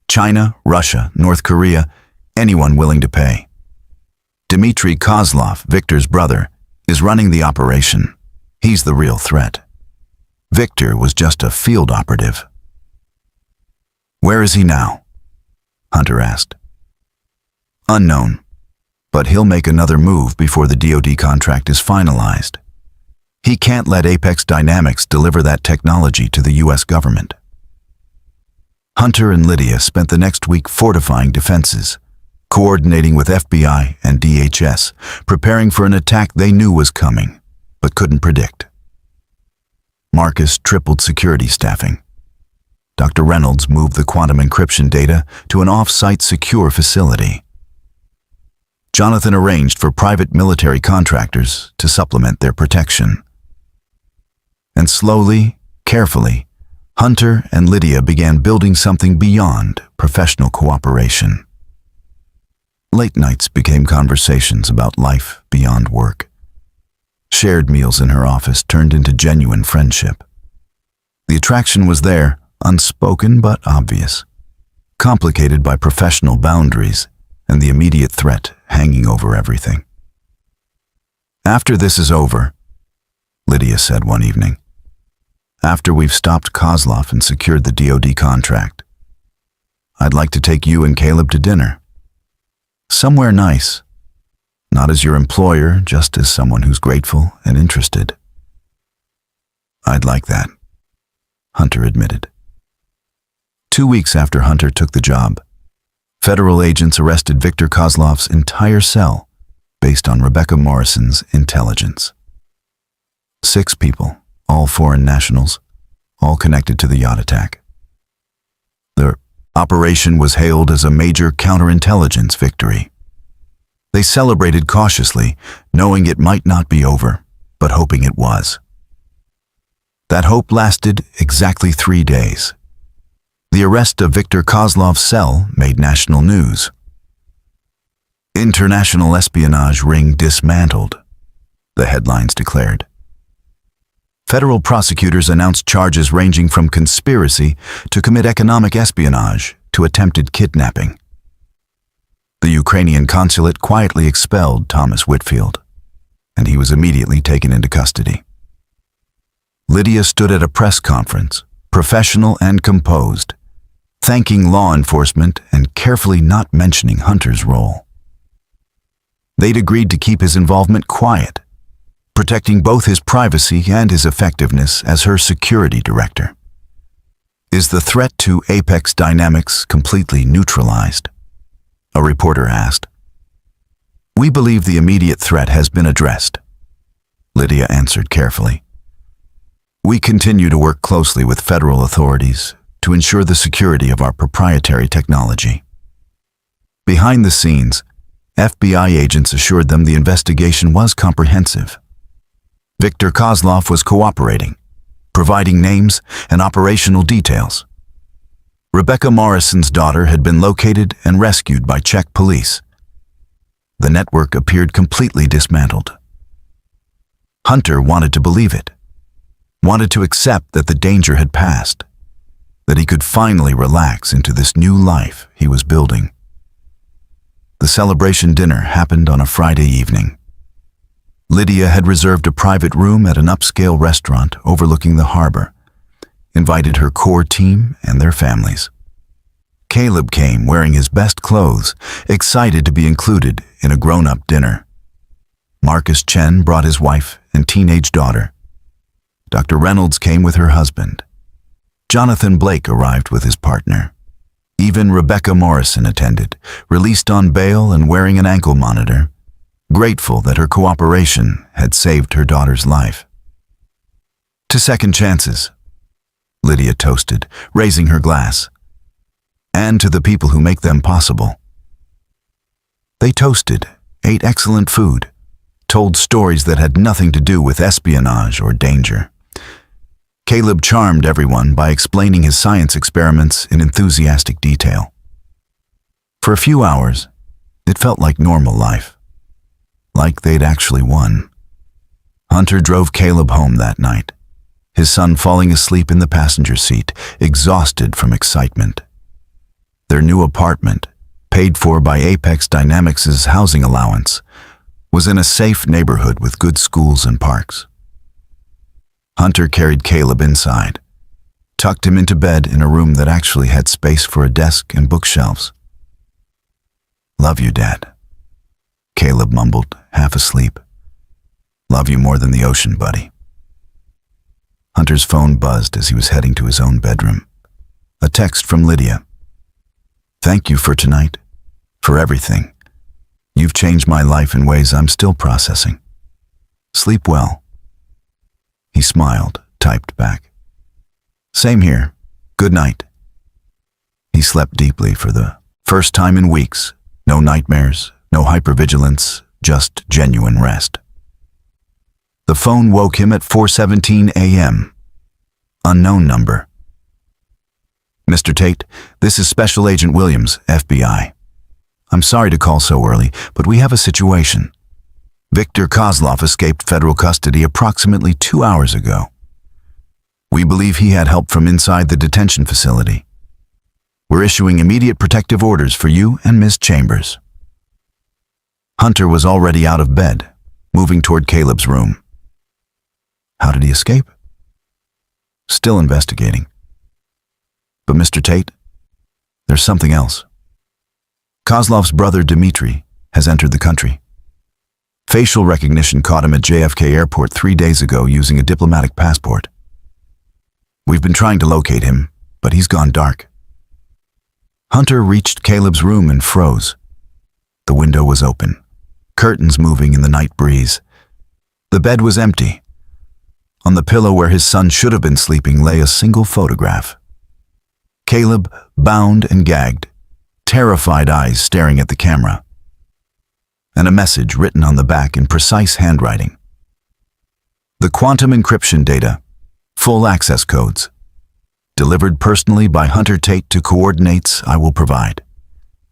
China, Russia, North Korea, anyone willing to pay. Dmitry Kozlov, Victor's brother, is running the operation. He's the real threat. Victor was just a field operative. Where is he now? Hunter asked. Unknown, but he'll make another move before the DoD contract is finalized. He can't let Apex Dynamics deliver that technology to the U.S. government. Hunter and Lydia spent the next week fortifying defenses, coordinating with FBI and DHS, preparing for an attack they knew was coming, but couldn't predict. Marcus tripled security staffing. Dr. Reynolds moved the quantum encryption data to an off-site secure facility. Jonathan arranged for private military contractors to supplement their protection. And slowly, carefully, Hunter and Lydia began building something beyond professional cooperation. Late nights became conversations about life beyond work. Shared meals in her office turned into genuine friendship. The attraction was there, unspoken but obvious, complicated by professional boundaries and the immediate threat hanging over everything. After this is over, Lydia said one evening, after we've stopped Kozlov and secured the DoD contract, I'd like to take you and Caleb to dinner. Somewhere nice. Not as your employer, just as someone who's grateful and interested. I'd like that, Hunter admitted. 2 weeks after Hunter took the job, federal agents arrested Victor Kozlov's entire cell based on Rebecca Morrison's intelligence. 6 people, all foreign nationals, all connected to the yacht attack. The operation was hailed as a major counterintelligence victory. They celebrated cautiously, knowing it might not be over, but hoping it was. That hope lasted exactly 3 days. The arrest of Viktor Kozlov's cell made national news. International espionage ring dismantled, the headlines declared. Federal prosecutors announced charges ranging from conspiracy to commit economic espionage to attempted kidnapping. The Ukrainian consulate quietly expelled Thomas Whitfield, and he was immediately taken into custody. Lydia stood at a press conference, professional and composed, thanking law enforcement and carefully not mentioning Hunter's role. They'd agreed to keep his involvement quiet, protecting both his privacy and his effectiveness as her security director. Is the threat to Apex Dynamics completely neutralized? A reporter asked. We believe the immediate threat has been addressed, Lydia answered carefully. We continue to work closely with federal authorities to ensure the security of our proprietary technology. Behind the scenes, FBI agents assured them the investigation was comprehensive. Viktor Kozlov was cooperating, providing names and operational details. Rebecca Morrison's daughter had been located and rescued by Czech police. The network appeared completely dismantled. Hunter wanted to believe it, wanted to accept that the danger had passed, that he could finally relax into this new life he was building. The celebration dinner happened on a Friday evening. Lydia had reserved a private room at an upscale restaurant overlooking the harbor, invited her core team and their families. Caleb came wearing his best clothes, excited to be included in a grown-up dinner. Marcus Chen brought his wife and teenage daughter. Dr. Reynolds came with her husband. Jonathan Blake arrived with his partner. Even Rebecca Morrison attended, released on bail and wearing an ankle monitor, grateful that her cooperation had saved her daughter's life. To second chances, Lydia toasted, raising her glass, and to the people who make them possible. They toasted, ate excellent food, told stories that had nothing to do with espionage or danger. Caleb charmed everyone by explaining his science experiments in enthusiastic detail. For a few hours, it felt like normal life, like they'd actually won. Hunter drove Caleb home that night, his son falling asleep in the passenger seat, exhausted from excitement. Their new apartment, paid for by Apex Dynamics' housing allowance, was in a safe neighborhood with good schools and parks. Hunter carried Caleb inside, tucked him into bed in a room that actually had space for a desk and bookshelves. Love you, Dad, Caleb mumbled, half asleep. Love you more than the ocean, buddy. Hunter's phone buzzed as he was heading to his own bedroom. A text from Lydia. Thank you for tonight, for everything. You've changed my life in ways I'm still processing. Sleep well. He smiled, typed back. Same here. Good night. He slept deeply for the first time in weeks. No nightmares, no hypervigilance, just genuine rest. The phone woke him at 4:17 a.m. Unknown number. Mr. Tate, this is Special Agent Williams, FBI. I'm sorry to call so early, but we have a situation. Viktor Kozlov escaped federal custody approximately 2 hours ago. We believe he had help from inside the detention facility. We're issuing immediate protective orders for you and Ms. Chambers. Hunter was already out of bed, moving toward Caleb's room. How did he escape? Still investigating. But Mr. Tate, there's something else. Kozlov's brother Dmitry has entered the country. Facial recognition caught him at JFK Airport 3 days ago using a diplomatic passport. We've been trying to locate him, but he's gone dark. Hunter reached Caleb's room and froze. The window was open, curtains moving in the night breeze. The bed was empty. On the pillow where his son should have been sleeping lay a single photograph. Caleb, bound and gagged, terrified eyes staring at the camera, and a message written on the back in precise handwriting. The quantum encryption data, Full access codes. Delivered personally by Hunter Tate to coordinates I will provide.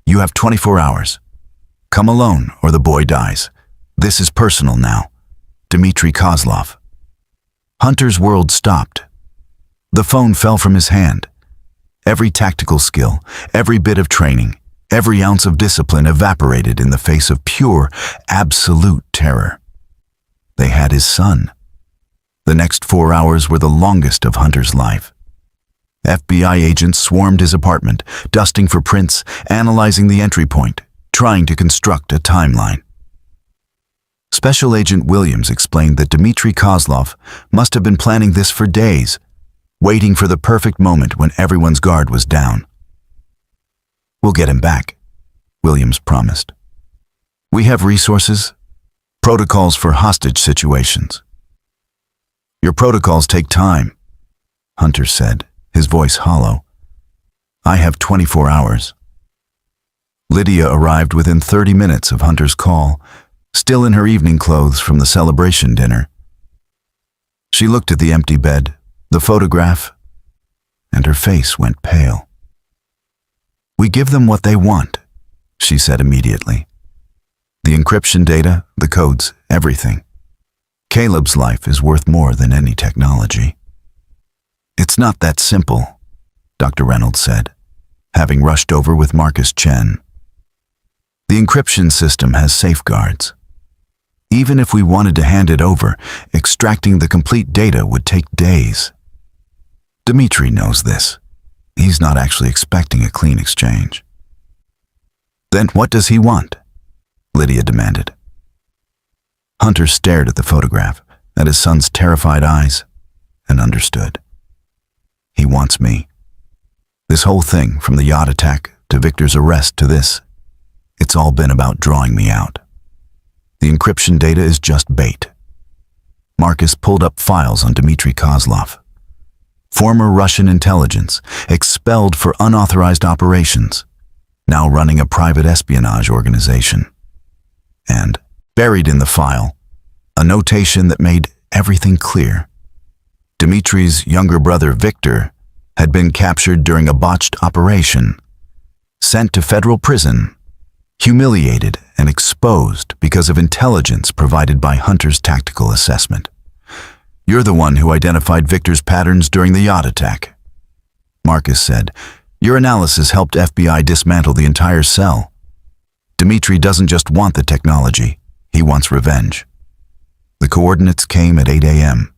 You have 24 hours. Come alone or the boy dies. This is personal now. Dmitry Kozlov. Hunter's world stopped. The phone fell from his hand. Every tactical skill, every bit of training, every ounce of discipline evaporated in the face of pure, absolute terror. They had his son. The next 4 hours were the longest of Hunter's life. FBI agents swarmed his apartment, dusting for prints, analyzing the entry point, trying to construct a timeline. Special Agent Williams explained that Dmitry Kozlov must have been planning this for days, waiting for the perfect moment when everyone's guard was down. We'll get him back, Williams promised. We have resources, protocols for hostage situations. Your protocols take time, Hunter said, his voice hollow. I have 24 hours. Lydia arrived within 30 minutes of Hunter's call, still in her evening clothes from the celebration dinner. She looked at the empty bed, the photograph, and her face went pale. We give them what they want, she said immediately. The encryption data, the codes, everything. Caleb's life is worth more than any technology. It's not that simple, Dr. Reynolds said, having rushed over with Marcus Chen. The encryption system has safeguards. Even if we wanted to hand it over, extracting the complete data would take days. Dmitry knows this. He's not actually expecting a clean exchange. Then what does he want? Lydia demanded. Hunter stared at the photograph, at his son's terrified eyes, and understood. He wants me. This whole thing, from the yacht attack to Victor's arrest to this, it's all been about drawing me out. The encryption data is just bait. Marcus pulled up files on Dmitry Kozlov. Former Russian intelligence, expelled for unauthorized operations, now running a private espionage organization. And, buried in the file, a notation that made everything clear. Dmitry's younger brother Victor had been captured during a botched operation, sent to federal prison, humiliated and exposed because of intelligence provided by Hunter's tactical assessment. You're the one who identified Victor's patterns during the yacht attack, Marcus said. Your analysis helped FBI dismantle the entire cell. Dmitry doesn't just want the technology, he wants revenge. The coordinates came at 8 a.m.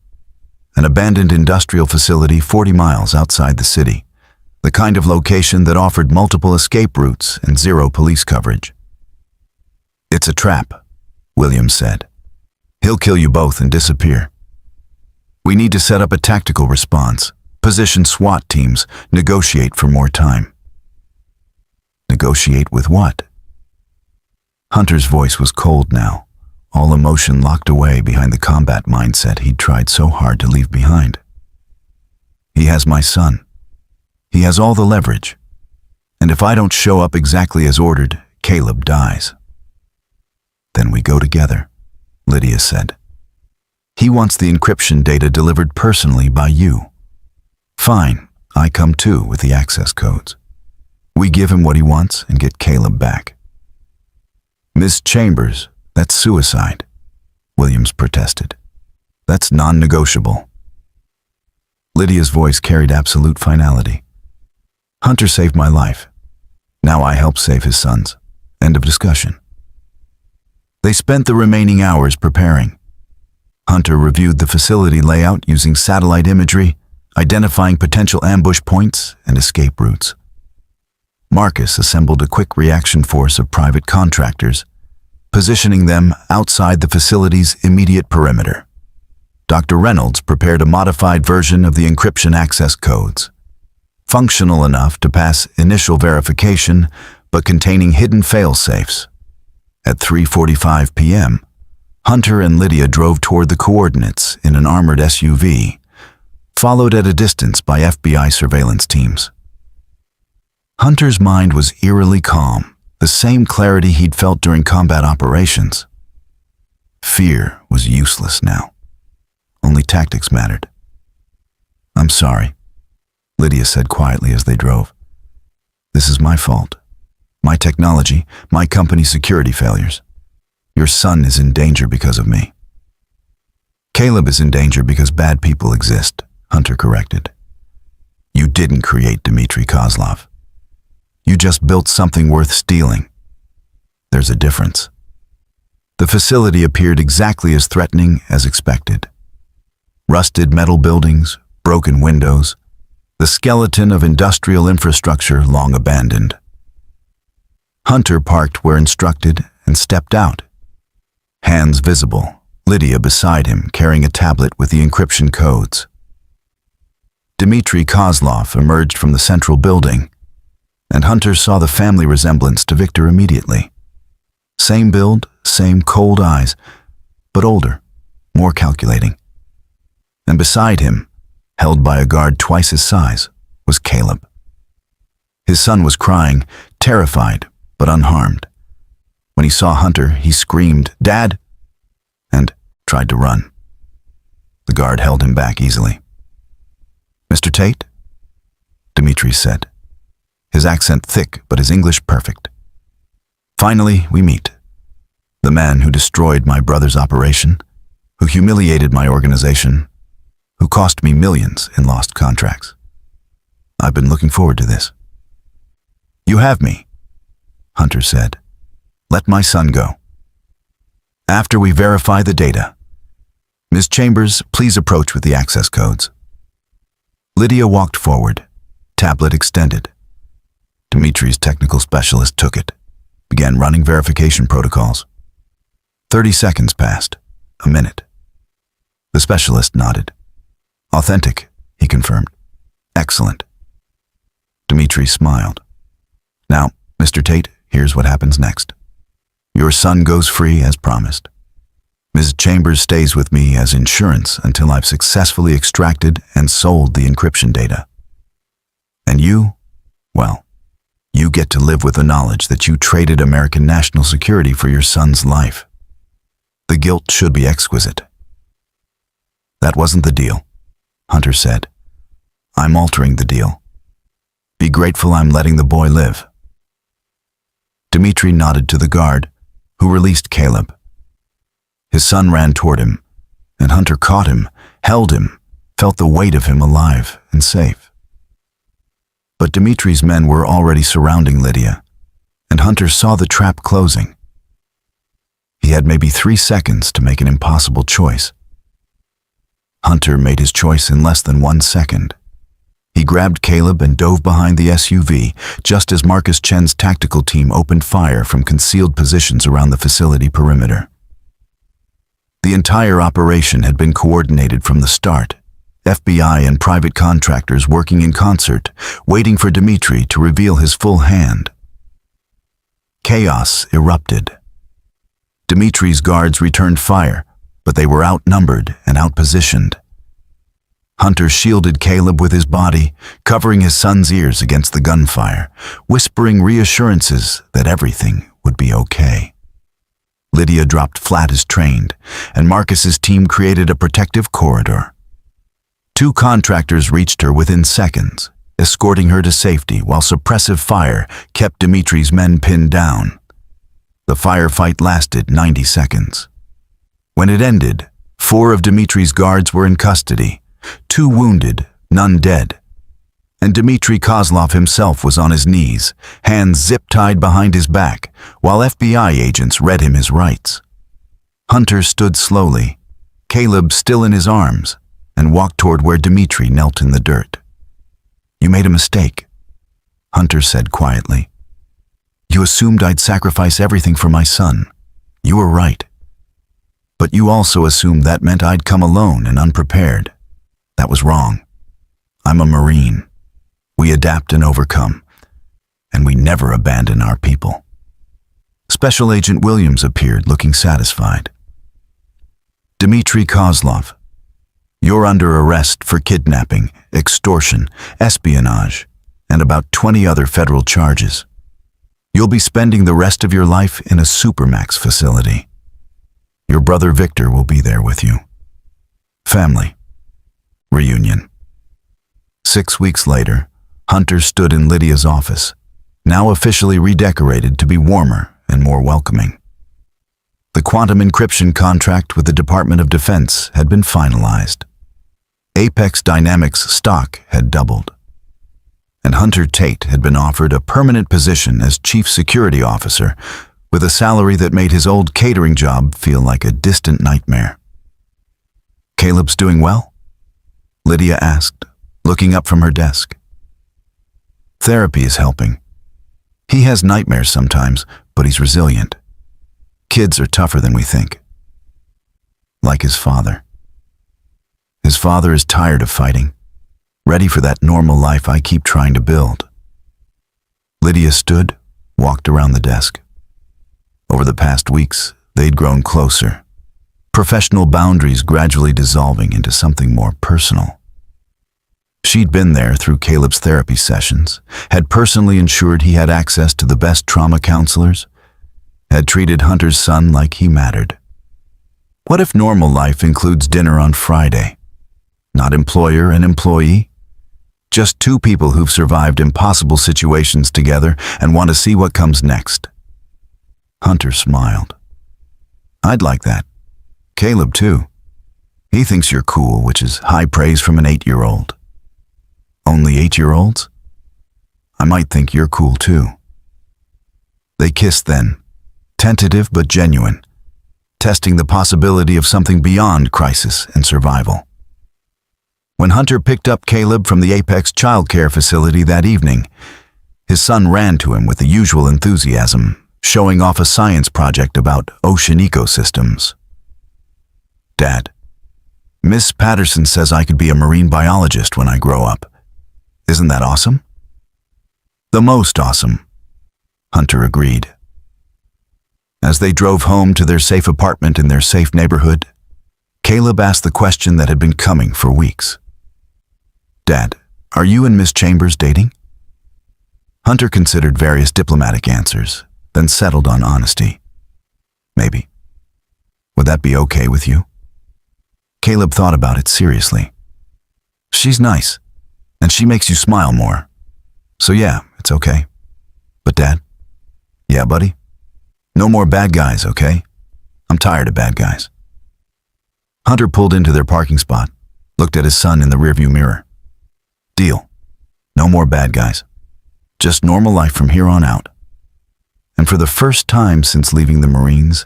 An abandoned industrial facility 40 miles outside the city, the kind of location that offered multiple escape routes and zero police coverage. It's a trap, Williams said. He'll kill you both and disappear. We need to set up a tactical response, position SWAT teams, negotiate for more time. Negotiate with what? Hunter's voice was cold now, all emotion locked away behind the combat mindset he'd tried so hard to leave behind. He has my son. He has all the leverage. And if I don't show up exactly as ordered, Caleb dies. Then we go together, Lydia said. He wants the encryption data delivered personally by you. Fine, I come too with the access codes. We give him what he wants and get Caleb back. Miss Chambers, that's suicide, Williams protested. That's non-negotiable. Lydia's voice carried absolute finality. Hunter saved my life. Now I help save his son's. End of discussion. They spent the remaining hours preparing. Hunter reviewed the facility layout using satellite imagery, identifying potential ambush points and escape routes. Marcus assembled a quick reaction force of private contractors, positioning them outside the facility's immediate perimeter. Dr. Reynolds prepared a modified version of the encryption access codes, functional enough to pass initial verification, but containing hidden fail-safes. At 3:45 p.m., Hunter and Lydia drove toward the coordinates in an armored SUV, followed at a distance by FBI surveillance teams. Hunter's mind was eerily calm, the same clarity he'd felt during combat operations. Fear was useless now. Only tactics mattered. sorry," Lydia said quietly as they drove. "This is my fault. My technology, my company's security failures. Your son is in danger because of me." "Caleb is in danger because bad people exist," Hunter corrected. "You didn't create Dmitry Kozlov. You just built something worth stealing. There's a difference." The facility appeared exactly as threatening as expected. Rusted metal buildings, broken windows, the skeleton of industrial infrastructure long abandoned. Hunter parked where instructed and stepped out. Hands visible, Lydia beside him carrying a tablet with the encryption codes. Dmitry Kozlov emerged from the central building, and Hunter saw the family resemblance to Victor immediately. Same build, same cold eyes, but older, more calculating. And beside him, held by a guard twice his size, was Caleb. His son was crying, terrified but unharmed. When he saw Hunter, he screamed, "Dad!" and tried to run. The guard held him back easily. "Mr. Tate?" Dmitry said, his accent thick but his English perfect. "Finally, we meet. The man who destroyed my brother's operation, who humiliated my organization, who cost me millions in lost contracts. I've been looking forward to this." "You have me," Hunter said. "Let my son go. After we verify the data. Ms. Chambers, please approach with the access codes." Lydia walked forward, tablet extended. Dmitry's technical specialist took it, began running verification protocols. 30 seconds passed, a minute. The specialist nodded. "Authentic," he confirmed. "Excellent." Dmitry smiled. "Now, Mr. Tate, here's what happens next. Your son goes free as promised. Ms. Chambers stays with me as insurance until I've successfully extracted and sold the encryption data. And you, well, you get to live with the knowledge that you traded American national security for your son's life. The guilt should be exquisite." "That wasn't the deal," Hunter said. "I'm altering the deal. Be grateful I'm letting the boy live." Dmitry nodded to the guard, who released Caleb. His son ran toward him, and Hunter caught him, held him, felt the weight of him alive and safe. But Dmitry's men were already surrounding Lydia, and Hunter saw the trap closing. He had maybe 3 seconds to make an impossible choice. Hunter made his choice in less than 1 second. He grabbed Caleb and dove behind the SUV just as Marcus Chen's tactical team opened fire from concealed positions around the facility perimeter. The entire operation had been coordinated from the start, FBI and private contractors working in concert, waiting for Dmitry to reveal his full hand. Chaos erupted. Dmitry's guards returned fire, but they were outnumbered and outpositioned. Hunter shielded Caleb with his body, covering his son's ears against the gunfire, whispering reassurances that everything would be okay. Lydia dropped flat as trained, and Marcus's team created a protective corridor. 2 contractors reached her within seconds, escorting her to safety while suppressive fire kept Dmitry's men pinned down. The firefight lasted 90 seconds. When it ended, 4 of Dmitry's guards were in custody, 2 wounded, none dead. And Dmitry Kozlov himself was on his knees, hands zip-tied behind his back, while FBI agents read him his rights. Hunter stood slowly, Caleb still in his arms, and walked toward where Dmitry knelt in the dirt. "You made a mistake," Hunter said quietly. "You assumed I'd sacrifice everything for my son. You were right. But you also assumed that meant I'd come alone and unprepared. That was wrong. I'm a Marine. We adapt and overcome, and we never abandon our people." Special Agent Williams appeared, looking satisfied. "Dmitry Kozlov, you're under arrest for kidnapping, extortion, espionage, and about 20 other federal charges. You'll be spending the rest of your life in a Supermax facility. Your brother Victor will be there with you. Family. Reunion." 6 weeks later, Hunter stood in Lydia's office, now officially redecorated to be warmer and more welcoming. The quantum encryption contract with the Department of Defense had been finalized. Apex Dynamics stock had doubled, and Hunter Tate had been offered a permanent position as Chief Security Officer with a salary that made his old catering job feel like a distant nightmare. "Caleb's doing well?" Lydia asked, looking up from her desk. "Therapy is helping. He has nightmares sometimes, but he's resilient. Kids are tougher than we think. Like his father. His father is tired of fighting, ready for that normal life I keep trying to build." Lydia stood, walked around the desk. Over the past weeks, they'd grown closer, professional boundaries gradually dissolving into something more personal. She'd been there through Caleb's therapy sessions, had personally ensured he had access to the best trauma counselors, had treated Hunter's son like he mattered. What if normal life includes dinner on Friday? Not employer and employee? Just two people who've survived impossible situations together and want to see what comes next. Hunter smiled. "I'd like that. Caleb, too. He thinks you're cool, which is high praise from an 8-year-old. Only 8-year-olds? I might think you're cool, too." They kissed then, tentative but genuine, testing the possibility of something beyond crisis and survival. When Hunter picked up Caleb from the Apex childcare facility that evening, his son ran to him with the usual enthusiasm, showing off a science project about ocean ecosystems. "Dad, Miss Patterson says I could be a marine biologist when I grow up. Isn't that awesome?" "The most awesome," Hunter agreed. As they drove home to their safe apartment in their safe neighborhood, Caleb asked the question that had been coming for weeks. "Dad, are you and Miss Chambers dating?" Hunter considered various diplomatic answers, then settled on honesty. "Maybe. Would that be okay with you?" Caleb thought about it seriously. "She's nice, and she makes you smile more. So yeah, it's okay. But Dad?" "Yeah, buddy? No more bad guys, okay? I'm tired of bad guys." Hunter pulled into their parking spot, looked at his son in the rearview mirror. "Deal. No more bad guys. Just normal life from here on out." And for the first time since leaving the Marines,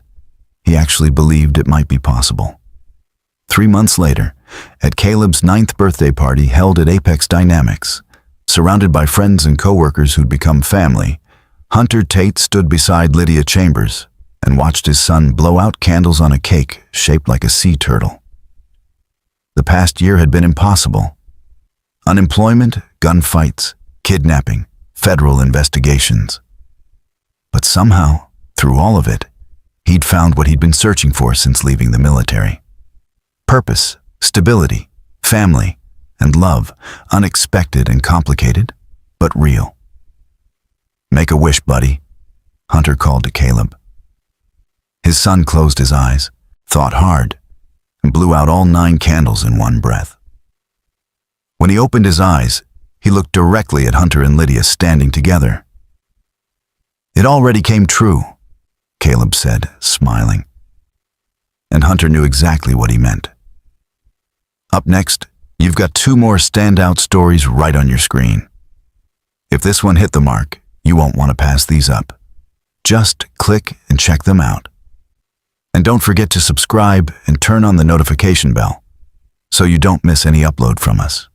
he actually believed it might be possible. 3 months later, at Caleb's 9th birthday party held at Apex Dynamics, surrounded by friends and coworkers who'd become family, Hunter Tate stood beside Lydia Chambers and watched his son blow out candles on a cake shaped like a sea turtle. The past year had been impossible. Unemployment, gunfights, kidnapping, federal investigations. But somehow, through all of it, he'd found what he'd been searching for since leaving the military. Purpose, stability, family, and love, unexpected and complicated, but real. "Make a wish, buddy," Hunter called to Caleb. His son closed his eyes, thought hard, and blew out all 9 candles in one breath. When he opened his eyes, he looked directly at Hunter and Lydia standing together. "It already came true," Caleb said, smiling. And Hunter knew exactly what he meant. Up next, you've got 2 more standout stories right on your screen. If this one hit the mark, you won't want to pass these up. Just click and check them out. And don't forget to subscribe and turn on the notification bell so you don't miss any upload from us.